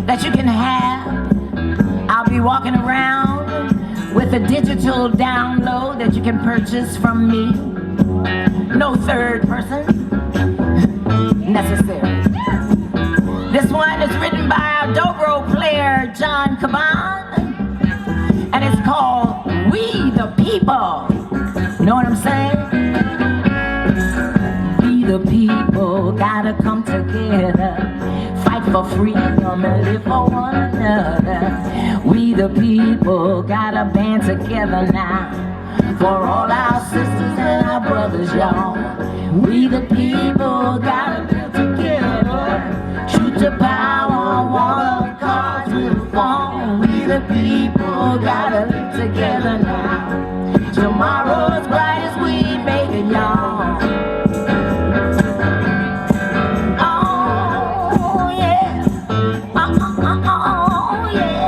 that you can have. I'll be walking around with a digital download that you can purchase from me. No third person necessary. This one is written by our dobro player, John Caban, and it's called We the People. You know what I'm saying? We the people gotta come together, fight for freedom and live for one another. We the people gotta band together now, for all our sisters and our brothers, y'all. We the people gotta live together. Truth to power, wall of cards will fall. We the people gotta live together now. Tomorrow's bright as we make it, y'all. Oh yeah, oh yeah,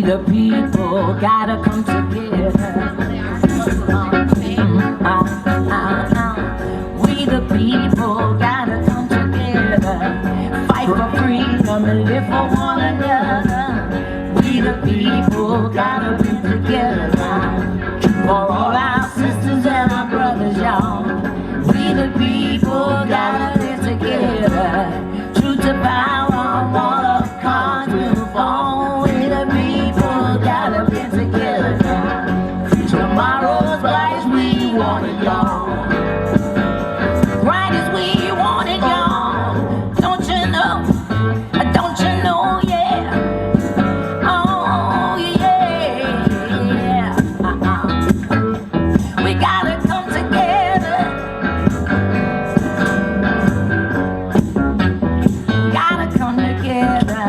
the people gotta come together. We the people gotta come together, fight for freedom and live for one another. We the people gotta live together now, for all our sisters and our brothers, y'all. We the people gotta live together. Truth to power, wall of cards will fall. We the people gotta live together now. Tomorrow's bright as we want it, y'all. Bright as we want it, y'all. Don't you know? Don't you know? Yeah. Oh yeah. We gotta come together. Gotta come together.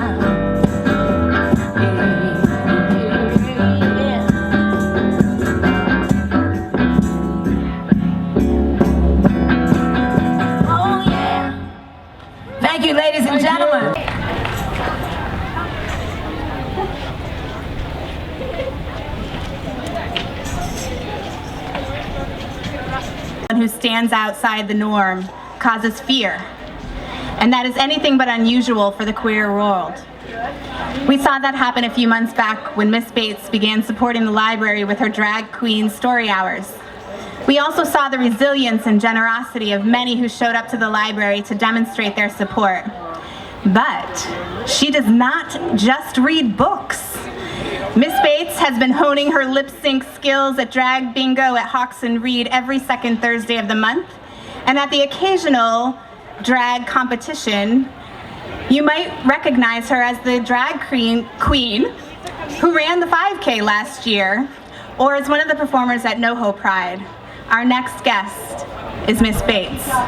Thank you, ladies and gentlemen. Who stands outside the norm causes fear, and that is anything but unusual for the queer world. We saw that happen a few months back when Miss Bates began supporting the library with her drag queen story hours. We also saw the resilience and generosity of many who showed up to the library to demonstrate their support. But she does not just read books. Miss Bates has been honing her lip sync skills at Drag Bingo at Hawks and Reed every second Thursday of the month, and at the occasional drag competition, you might recognize her as the drag queen who ran the 5K last year, or as one of the performers at NoHo Pride. Our next guest is Miss Bates. All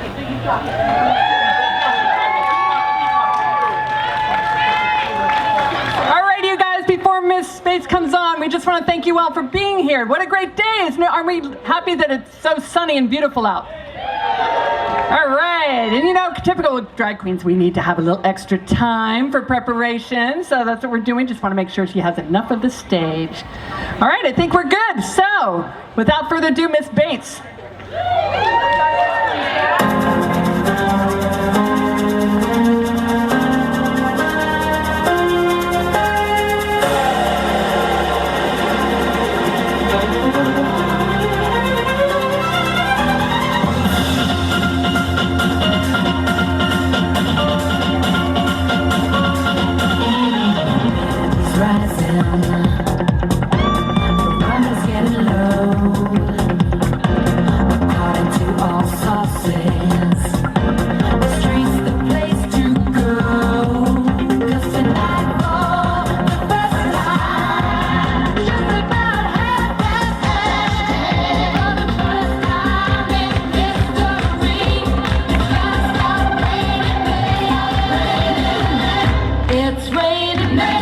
right, you guys, before Miss Bates comes on, we just want to thank you all for being here. What a great day, isn't it? Aren't we happy that it's so sunny and beautiful out? All right, and you know, typical drag queens, we need to have a little extra time for preparation, so that's what we're doing. Just want to make sure she has enough of the stage. All right, I think we're good. So, without further ado, Miss Bates. It's raining men.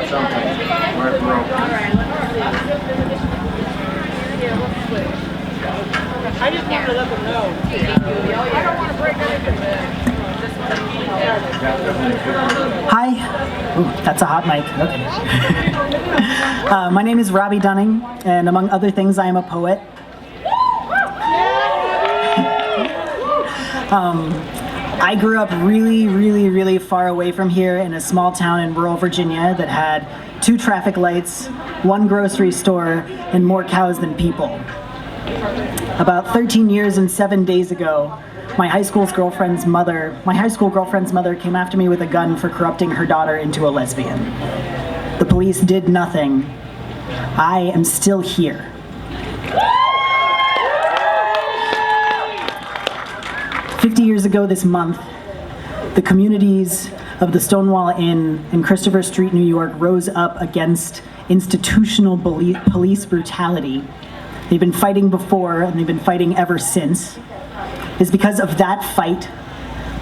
start something where it broke. I just wanted to let them know. I don't want to break anything. Hi. Ooh, that's a hot mic. Okay. My name is Robbie Dunning, and among other things, I am a poet. I grew up really far away from here in a small town in rural Virginia that had 2 traffic lights, 1 grocery store, and more cows than people. About 13 years and 7 days ago, my high school girlfriend's mother came after me with a gun for corrupting her daughter into a lesbian. The police did nothing. I am still here. "50 years ago this month, the communities of the Stonewall Inn in Christopher Street, New York rose up against institutional police brutality. They've been fighting before, and they've been fighting ever since. It's because of that fight,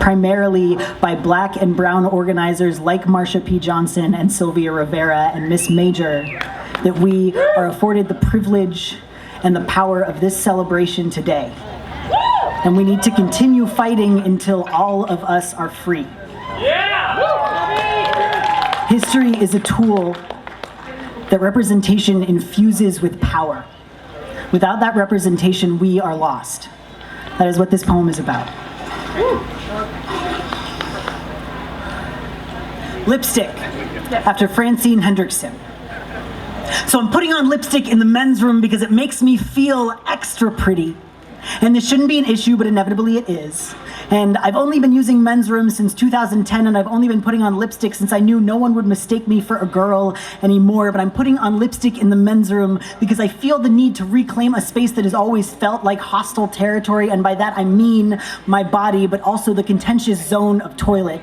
primarily by Black and brown organizers like Marsha P. Johnson and Sylvia Rivera and Miss Major, that we are afforded the privilege and the power of this celebration today. And we need to continue fighting until all of us are free. History is a tool that representation infuses with power. Without that representation, we are lost. That is what this poem is about. Lipstick, after Francine Hendrickson. So I'm putting on lipstick in the men's room because it makes me feel extra pretty. And this shouldn't be an issue, but inevitably it is. And I've only been using men's rooms since 2010, and I've only been putting on lipstick since I knew no one would mistake me for a girl anymore. But I'm putting on lipstick in the men's room because I feel the need to reclaim a space that has always felt like hostile territory, and by that I mean my body, but also the contentious zone of toilet.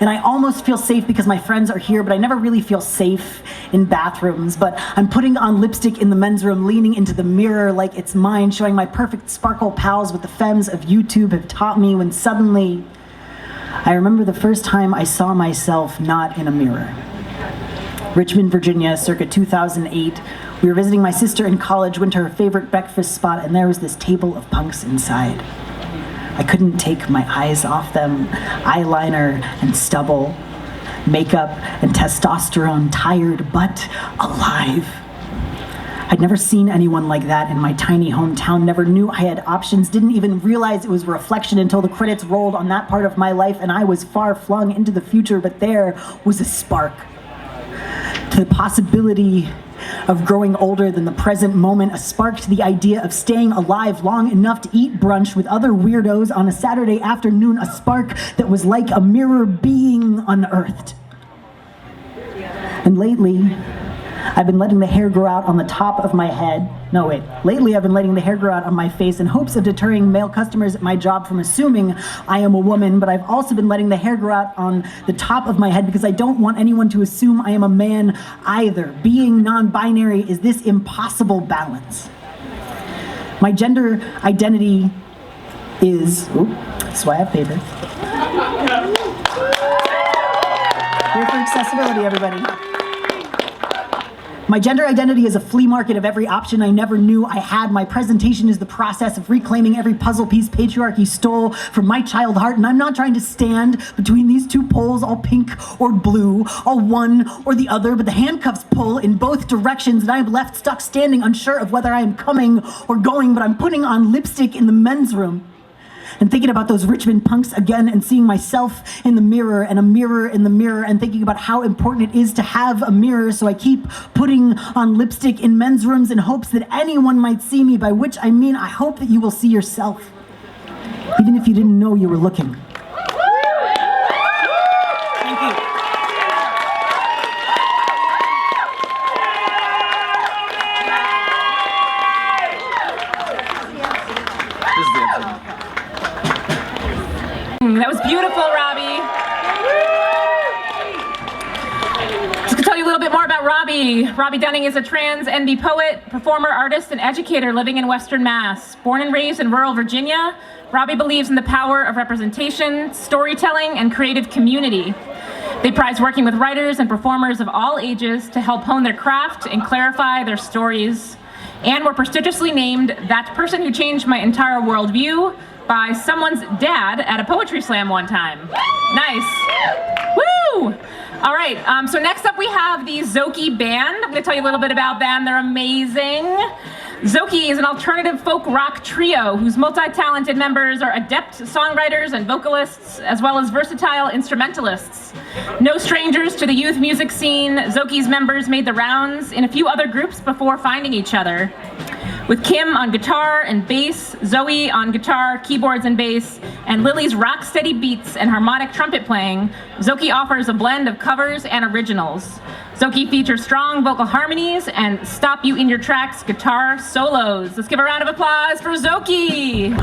And I almost feel safe because my friends are here, but I never really feel safe in bathrooms. But I'm putting on lipstick in the men's room, leaning into the mirror like it's mine, showing my perfect sparkle pals what the femmes of YouTube have taught me, when suddenly I remember the first time I saw myself not in a mirror. Richmond, Virginia, circa 2008. We were visiting my sister in college, went to her favorite breakfast spot, and there was this table of punks inside. I couldn't take my eyes off them. Eyeliner and stubble, makeup and testosterone, tired but alive. I'd never seen anyone like that in my tiny hometown, never knew I had options, didn't even realize it was a reflection until the credits rolled on that part of my life and I was far flung into the future, but there was a spark to the possibility of growing older than the present moment, a spark to the idea of staying alive long enough to eat brunch with other weirdos on a Saturday afternoon, a spark that was like a mirror being unearthed. And lately, I've been letting the hair grow out on the top of my head. Lately I've been letting the hair grow out on my face in hopes of deterring male customers at my job from assuming I am a woman, but I've also been letting the hair grow out on the top of my head because I don't want anyone to assume I am a man either. Being non-binary is this impossible balance. My gender identity is, that's why I have paper. Here for accessibility, everybody. My gender identity is a flea market of every option I never knew I had. My presentation is the process of reclaiming every puzzle piece patriarchy stole from my child heart, and I'm not trying to stand between these two poles, all pink or blue, all one or the other, but the handcuffs pull in both directions, and I am left stuck standing, unsure of whether I am coming or going, but I'm putting on lipstick in the men's room. And thinking about those Richmond punks again and seeing myself in the mirror and a mirror in the mirror and thinking about how important it is to have a mirror, so I keep putting on lipstick in men's rooms in hopes that anyone might see me, by which I mean I hope that you will see yourself, even if you didn't know you were looking. Thank you. That was beautiful, Robbie. Just to tell you a little bit more about Robbie. Robbie Dunning is a trans NB poet, performer, artist, and educator living in Western Mass. Born and raised in rural Virginia, Robbie believes in the power of representation, storytelling, and creative community. They prize working with writers and performers of all ages to help hone their craft and clarify their stories, and were prestigiously named That Person Who Changed My Entire Worldview by someone's dad at a poetry slam one time. Nice. Woo! All right, so next up we have the Zoki Band. I'm gonna tell you a little bit about them. They're amazing. Zoki is an alternative folk rock trio whose multi-talented members are adept songwriters and vocalists, as well as versatile instrumentalists. No strangers to the youth music scene, Zoki's members made the rounds in a few other groups before finding each other. With Kim on guitar and bass, Zoe on guitar, keyboards and bass, and Lily's rock-steady beats and harmonic trumpet playing, Zoki offers a blend of covers and originals. Zoki features strong vocal harmonies and stop you in your tracks guitar solos. Let's give a round of applause for Zoki.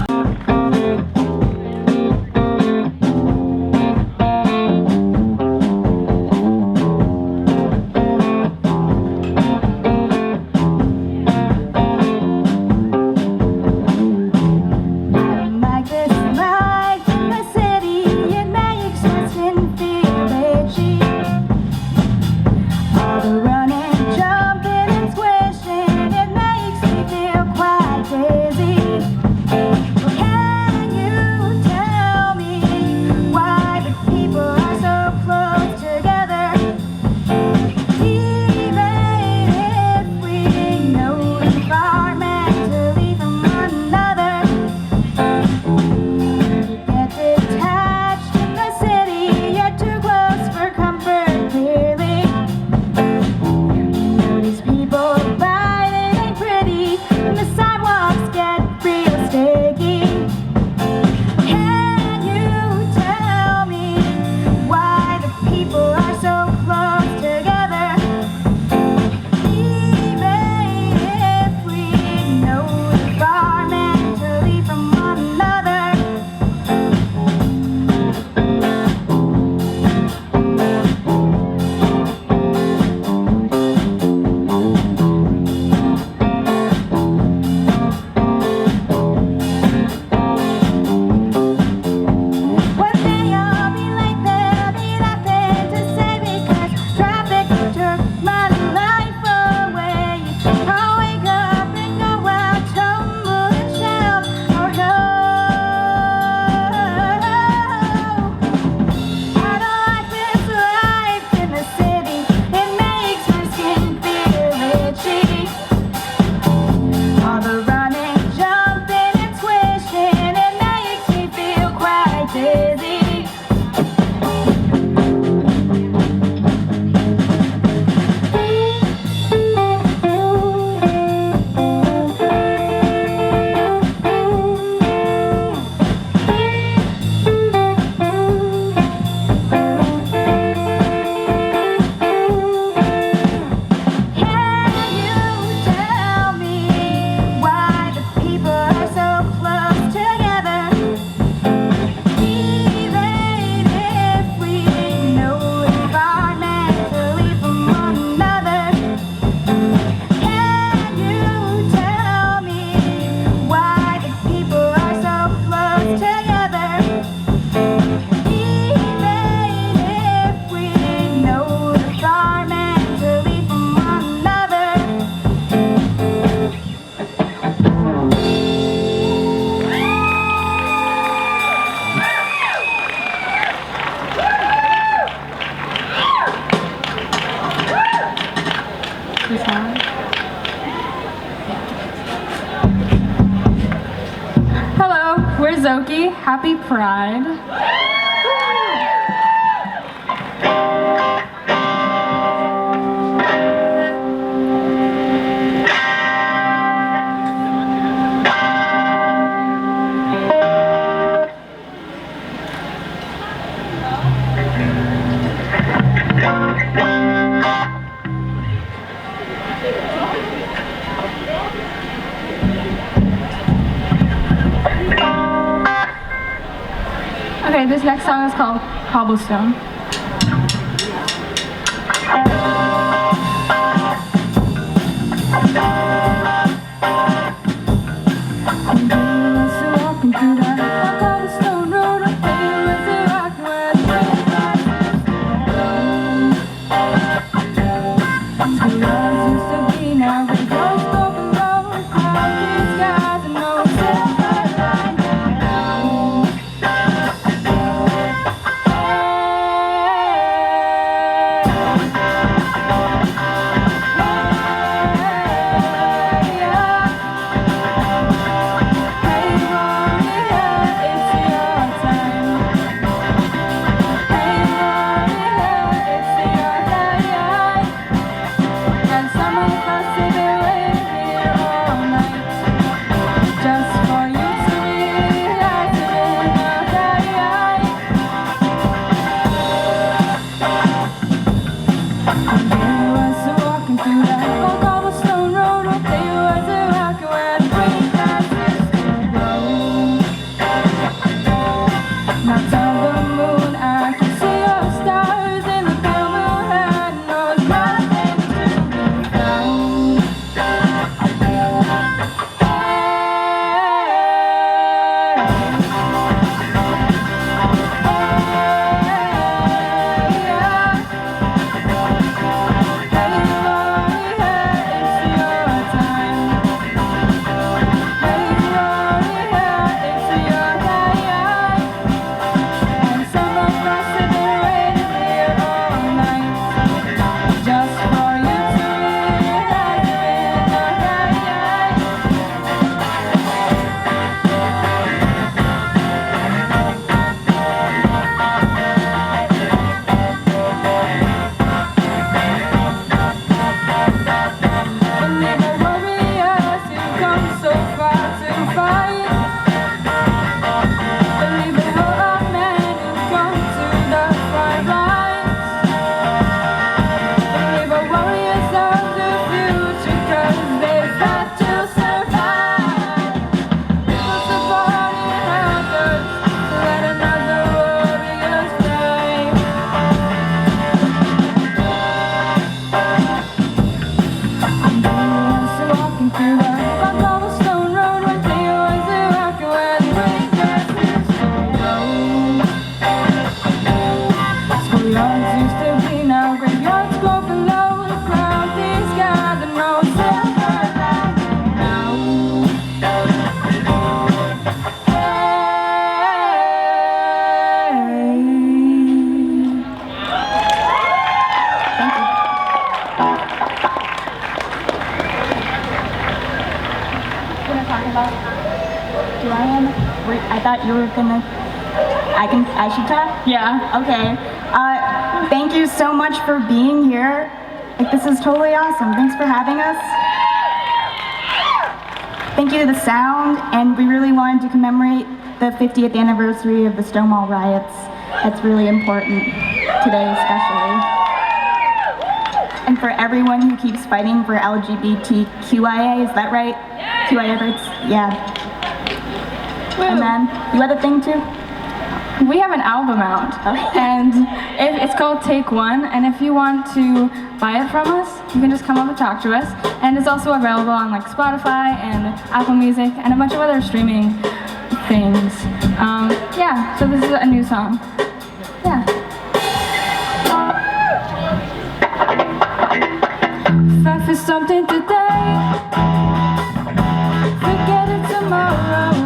Zoki. Happy Pride. Okay, this next song is called Cobblestone. I thought you were gonna, I should talk? Yeah. Okay. Thank you so much for being here. Like, this is totally awesome. Thanks for having us. Thank you to the sound, and we really wanted to commemorate the 50th anniversary of the Stonewall riots. That's really important today, especially. And for everyone who keeps fighting for LGBTQIA, is that right? Yeah. QIA rights? Yeah. And then, you had a thing too? We have an album out, and it's called Take One, and if you want to buy it from us, you can just come up and talk to us. And it's also available on like Spotify and Apple Music and a bunch of other streaming things. Yeah, so this is a new song. Yeah. Fight for something today, forget it tomorrow.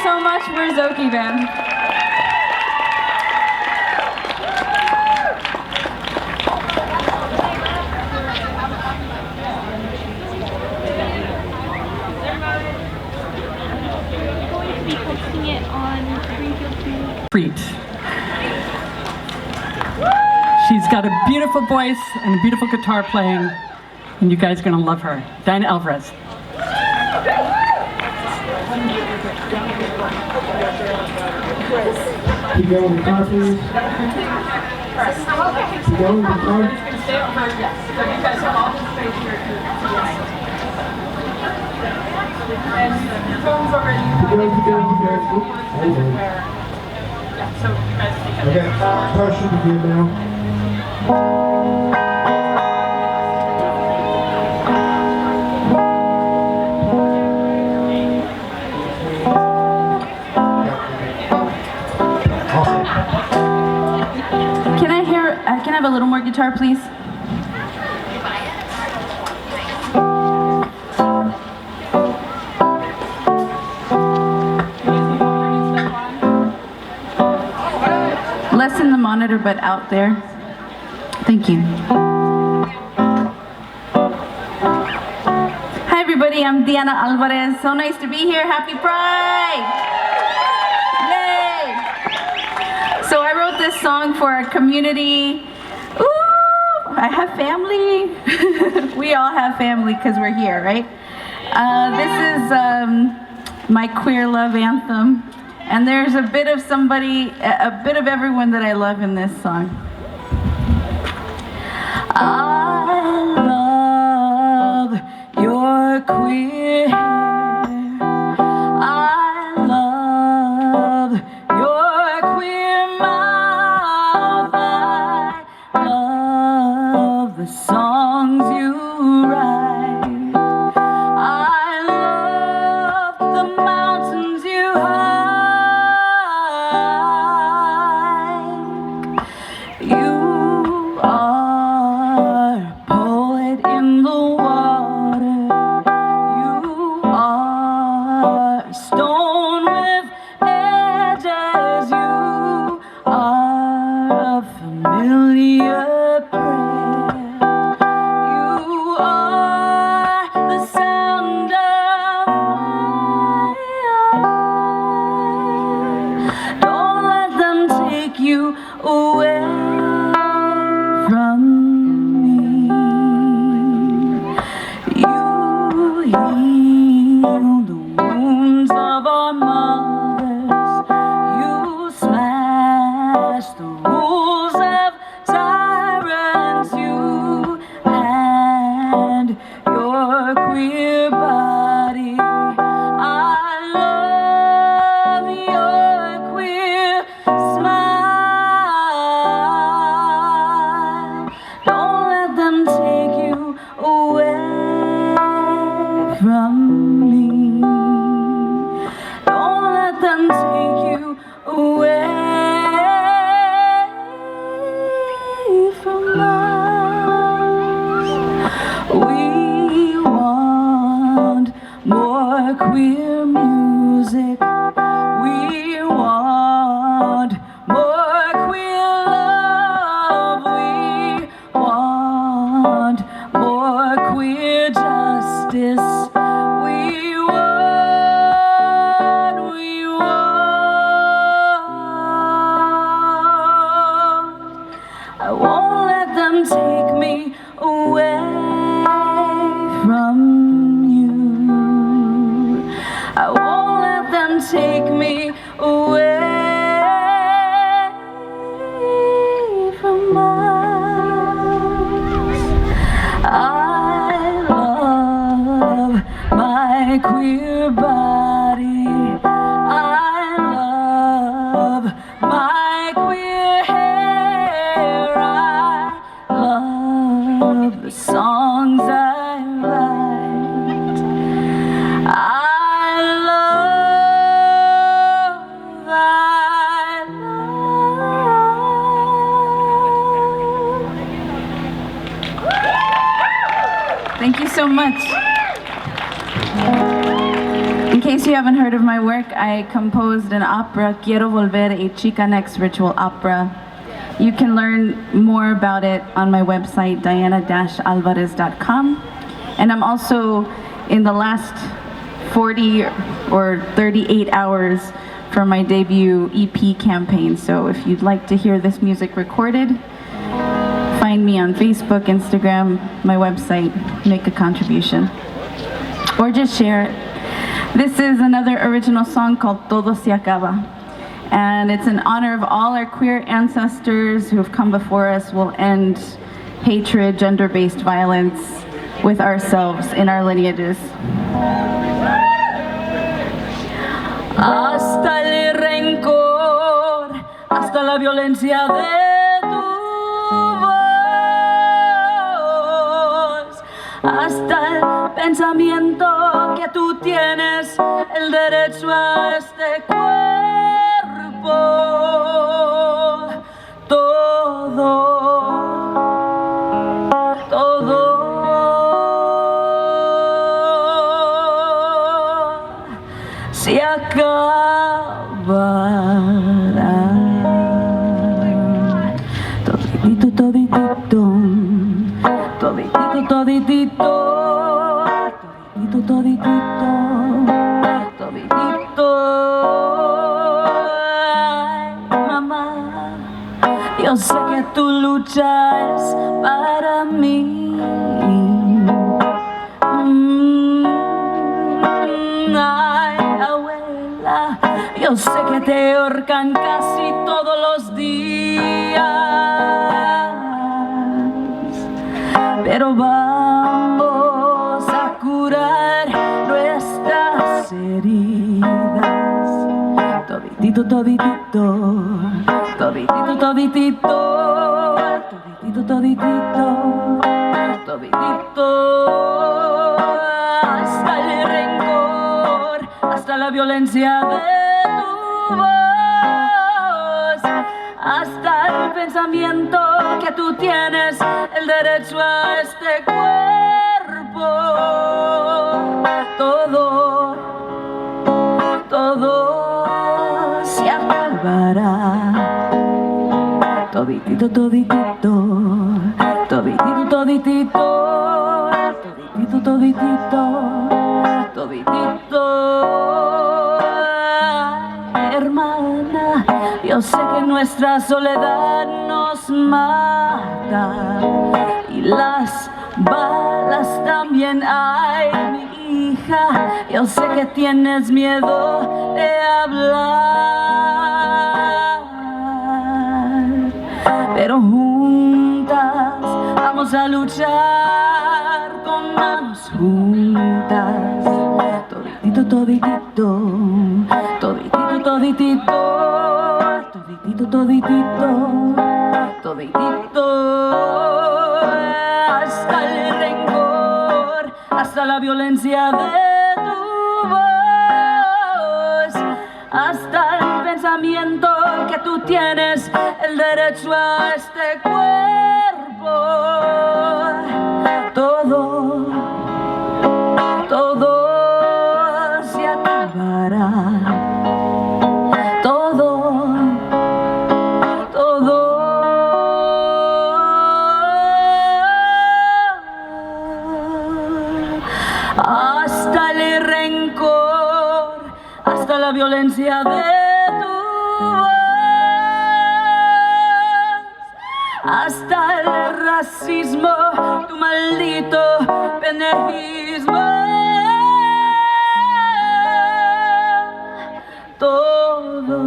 so much for Zoki Band. Treat. She's got a beautiful voice and a beautiful guitar playing, and you guys are gonna love her. Dinah Alvarez. Keep going, guitar, please. Keep going, guitar. Okay, guitar should be good now. Can I have a little more guitar, please? Less in the monitor, but out there. Thank you. Hi, everybody. I'm Diana Alvarez. So nice to be here. Happy Pride! Yay! So I wrote this song for our community. Ooh, I have family. We all have family because we're here, right? This is my queer love anthem. And there's a bit of somebody, a bit of everyone that I love in this song. I love your queer hair. I love your queer mouth. I love the songs you write. I love the mountains you hike. You are a poet in the water. You are a stone with edges. You are a familiar prayer. You are the sound of fire. Don't let them take you away from me. You heal the wounds of our mothers. You smash the rules of tyrants. You and your queer body. I love your queer smile. Don't let them take you away from me. Don't let them take you away from us. We want more queer music. We want more queer love. We want more queer justice. We want. I won't let them take me away from you. I won't let them take me away from us. I love my queer body. I love my queer hair. I love the songs I write. I love. Thank you so much. In case you haven't heard of my work, I composed an opera, Quiero Volver, a Chicanx ritual opera. You can learn more about it on my website, diana-alvarez.com. And I'm also in the last 40 or 38 hours for my debut EP campaign. So if you'd like to hear this music recorded, find me on Facebook, Instagram, my website, make a contribution. Or just share it. This is another original song called Todo Se Acaba. And it's in honor of all our queer ancestors who have come before us. We'll end hatred, gender-based violence with ourselves in our lineages. Hasta el rencor, hasta la violencia de tu voz, hasta el pensamiento que tú tienes el derecho a este cuerpo. Todo se acabará. Toditito, toditito, toditito, toditito, toditito, toditito, toditito. Ay, mamá, yo sé que tu lucha es para mí. Ay, abuela, yo sé que te ahorcan casi todos los días, pero vamos a curar nuestras heridas. Toditito, toditito, toditito, toditito, toditito, toditito, toditito. Hasta el rencor, hasta la violencia de tu voz, hasta el pensamiento que tú tienes el derecho a este cuerpo. Todo se acabará. Toditito, toditito, toditito, toditito, toditito, toditito, toditito. Ay, hermana, yo sé que nuestra soledad nos mata y las balas también. Ay, mi hija, yo sé que tienes miedo de hablar, pero juntas vamos a luchar con manos juntas. Toditito, toditito, toditito, toditito, toditito, toditito, toditito. Hasta el rencor, hasta la violencia de tu voz, hasta el pensamiento que tú tienes el derecho a este cuerpo. Todo se acabará. Todo hasta el rencor, hasta la violencia de tu voz, hasta el racismo, tu maldito penejismo. Todo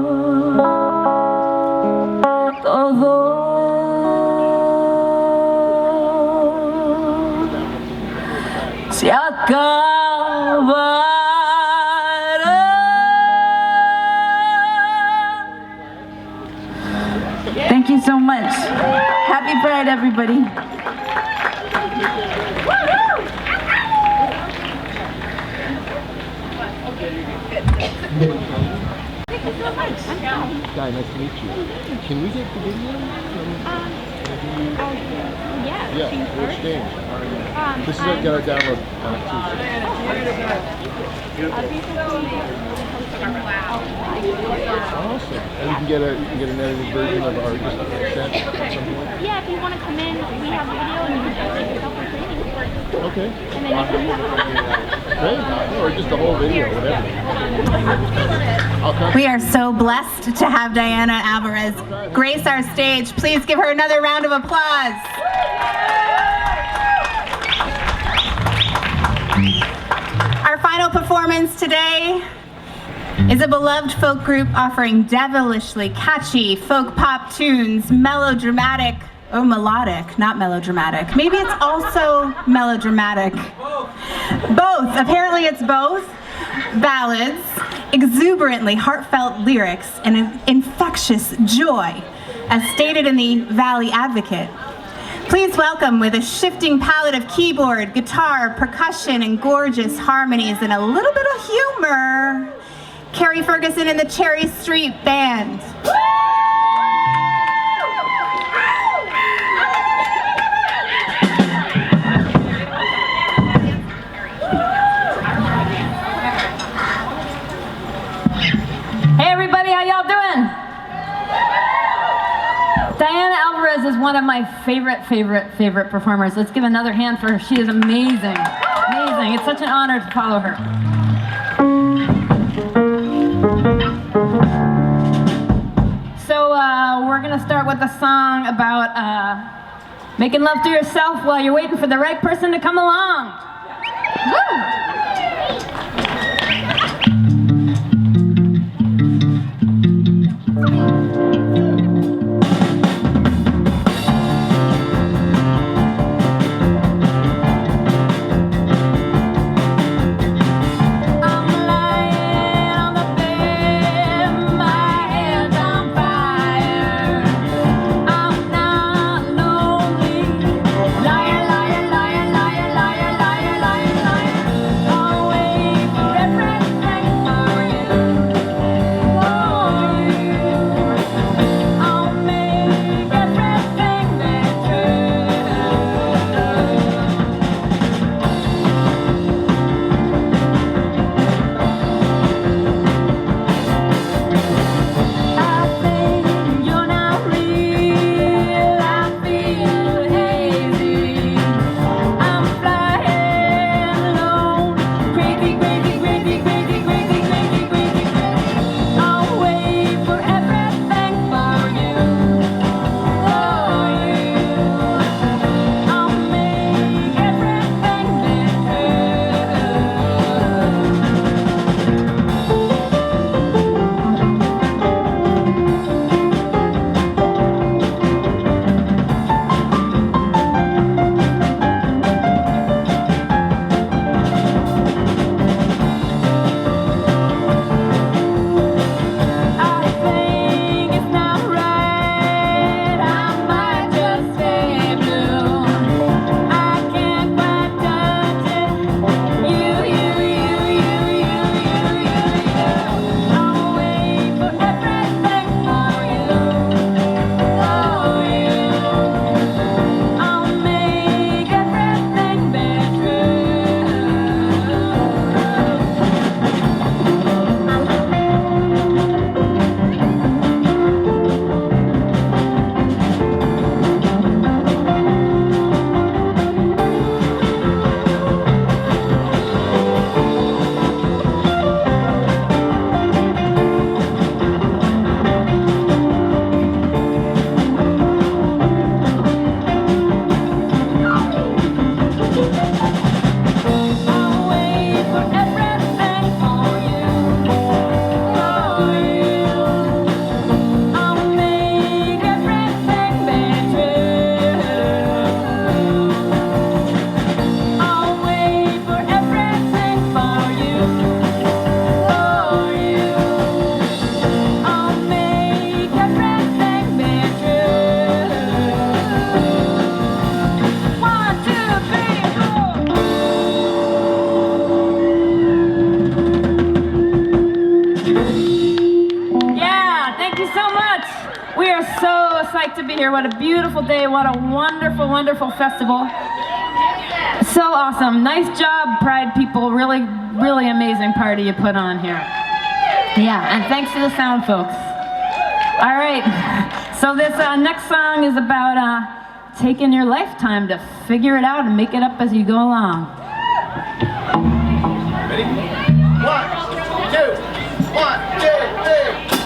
se acabará. Thank you so much. Happy Pride, everybody. Guy, nice to meet you. Can we get the video? Yeah, we'll exchange. This is going to download on Awesome. And you can get an edited version of our just sent at some point. Yeah, if you want to come in, we have a video and you can take yourself for training. Okay. And then you can Great. Or just the whole video, whatever. I'll come. We are so blessed to have Diana Alvarez grace our stage. Please give her another round of applause. Our final performance today is a beloved folk group offering devilishly catchy folk pop tunes, melodramatic, melodic, not melodramatic. Maybe it's also melodramatic. Both, apparently it's both. Ballads, exuberantly heartfelt lyrics, and an infectious joy, as stated in the Valley Advocate. Please welcome, with a shifting palette of keyboard, guitar, percussion, and gorgeous harmonies, and a little bit of humor, Carrie Ferguson and the Cherry Street Band. Hey everybody, how y'all doing? Diana Alvarez is one of my favorite performers. Let's give another hand for her. She is amazing. Amazing. It's such an honor to follow her. So we're gonna start with a song about making love to yourself while you're waiting for the right person to come along. Woo! We are so psyched to be here. What a beautiful day. What a wonderful, wonderful festival. So awesome. Nice job, Pride people. Really, really amazing party you put on here. Yeah, and thanks to the sound folks. All right. So this next song is about taking your lifetime to figure it out and make it up as you go along. Ready? 1, 2, 1, 2, 3.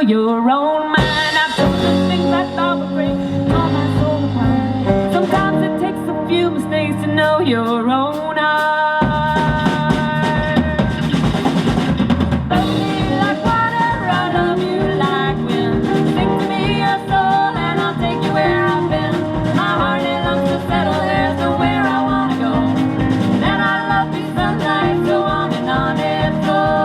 Your own mind. I've done the things I thought would break all my soul apart. Sometimes it takes a few mistakes to know your own heart. Love me like water, I love you like wind. Sing to me your soul and I'll take you where I've been. My heart it longs to settle, there's nowhere I wanna go. And I love you sunlight, so on and on it goes.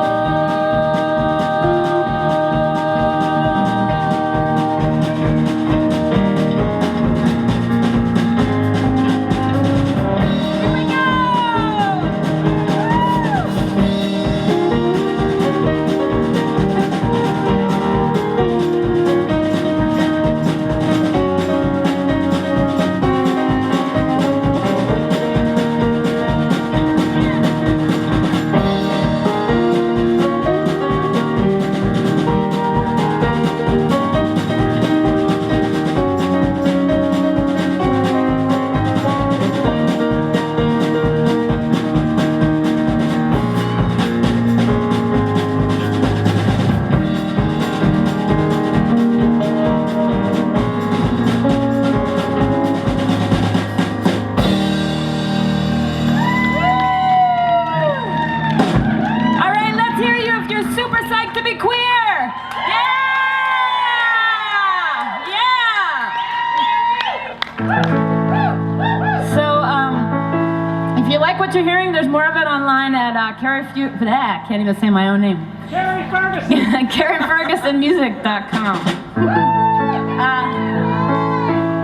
What you're hearing, there's more of it online at can't even say my own name. Carrie Ferguson. CarrieFergusonmusic.com.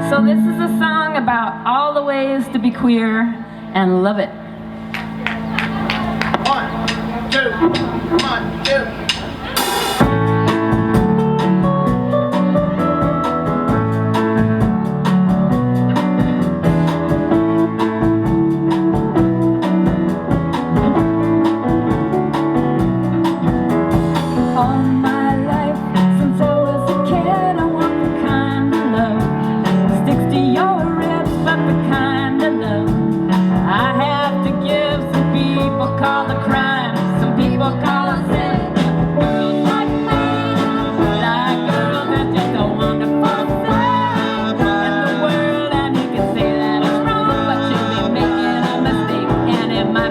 So this is a song about all the ways to be queer and love it. 1, 2, 1, 2.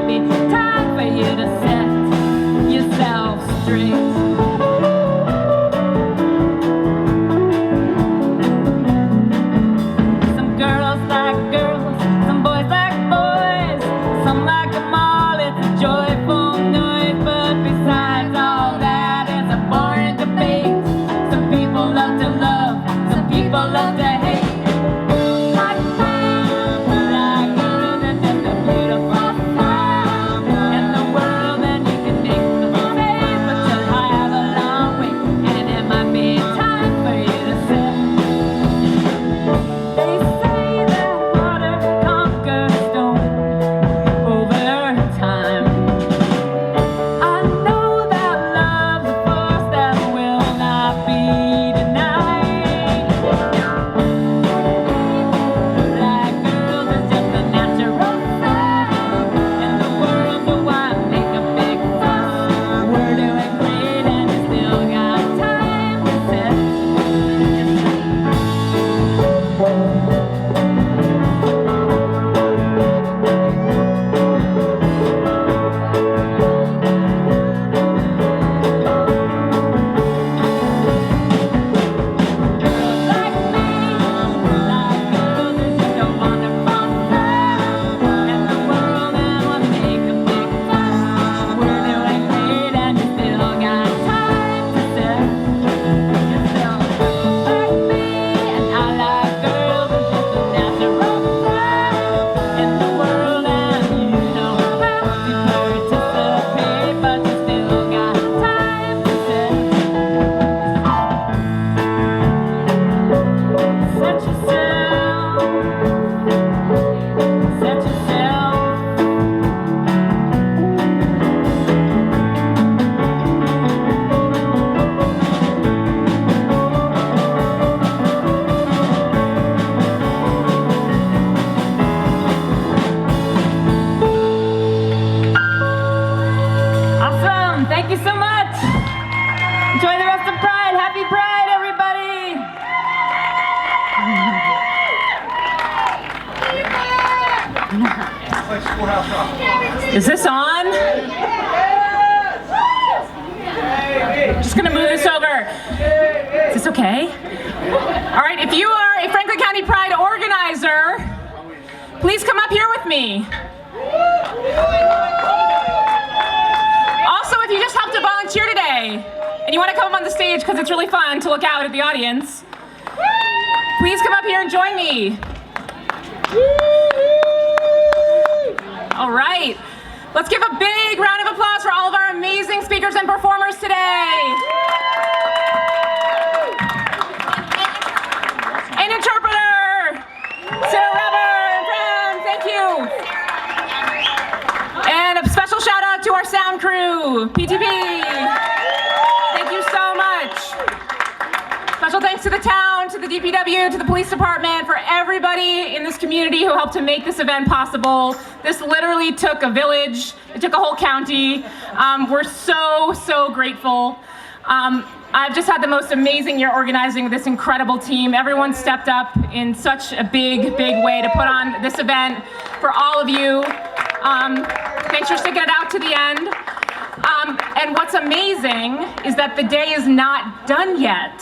might be time for you to set yourself straight. Some girls like girls, some boys like boys, some like them all, it's a joyful noise. But besides all that, it's a boring debate. Some people love to love, some people love to hate. Thank you so much. Enjoy the rest of Pride. Happy Pride, everybody. Is this on? I'm just gonna move this over. Is this okay? All right, if you are a Franklin County Pride organizer, please come up here with me. Also, if you just helped to volunteer today and you want to come up on the stage because it's really fun to look out at the audience, please come up here and join me. All right, let's give a big round of applause for all of our amazing speakers and performers today. An interpreter, Sarah Reber and friends, thank you. And a special shout out to our sound crew, PTP. Thank you so much. Special thanks to the town, to the DPW, to the police department, for everybody in this community who helped to make this event possible. This literally took a village. It took a whole county. We're so grateful. I've just had the most amazing year organizing with this incredible team. Everyone stepped up in such a big way to put on this event for all of you. Thanks for sticking it out to the end. And what's amazing is that the day is not done yet.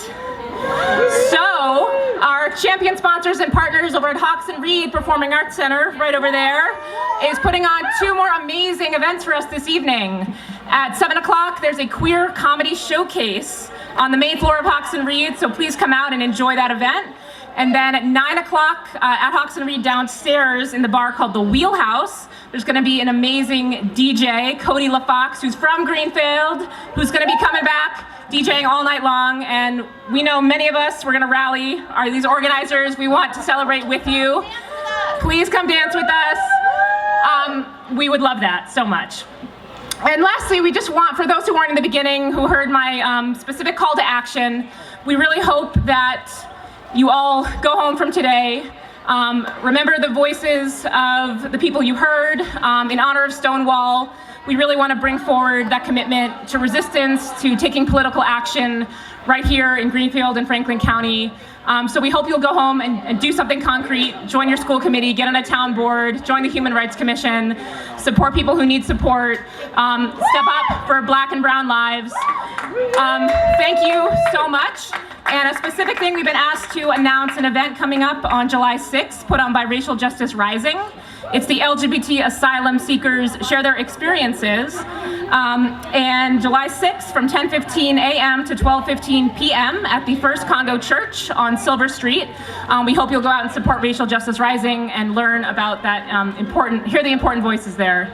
So, our champion sponsors and partners over at Hawks and Reed Performing Arts Center, right over there, is putting on 2 more amazing events for us this evening. At 7 o'clock, there's a queer comedy showcase on the main floor of Hawks and Reed, so please come out and enjoy that event. And then at 9 o'clock at Hawks and Reed downstairs in the bar called The Wheelhouse, there's gonna be an amazing DJ, Cody LaFox, who's from Greenfield, who's gonna be coming back, DJing all night long. And we know many of us, we're gonna rally, are these organizers, we want to celebrate with you. Please come dance with us. We would love that so much. And lastly, we just want, for those who weren't in the beginning, who heard my specific call to action, we really hope that you all go home from today. Remember the voices of the people you heard in honor of Stonewall. We really want to bring forward that commitment to resistance, to taking political action right here in Greenfield and Franklin County. So we hope you'll go home and do something concrete, join your school committee, get on a town board, join the Human Rights Commission, support people who need support, step up for Black and brown lives. Thank you so much. And a specific thing, we've been asked to announce an event coming up on July 6th, put on by Racial Justice Rising. It's the LGBT Asylum Seekers Share Their Experiences. And July 6th from 10:15 a.m. to 12:15 p.m. at the First Congo Church on Silver Street. We hope you'll go out and support Racial Justice Rising and learn about that hear the important voices there.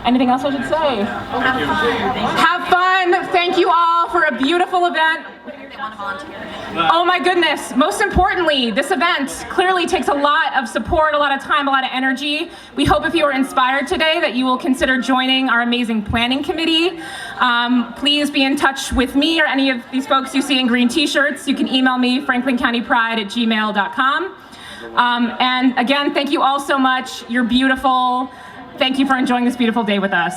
Anything else I should say? Have fun. Thank you all for a beautiful event. Oh my goodness. Most importantly, this event clearly takes a lot of support, a lot of time, a lot of energy. We hope if you were inspired today that you will consider joining our amazing planning committee. Please be in touch with me or any of these folks you see in green t-shirts. You can email me, franklincountypride@gmail.com. And again, thank you all so much. You're beautiful. Thank you for enjoying this beautiful day with us.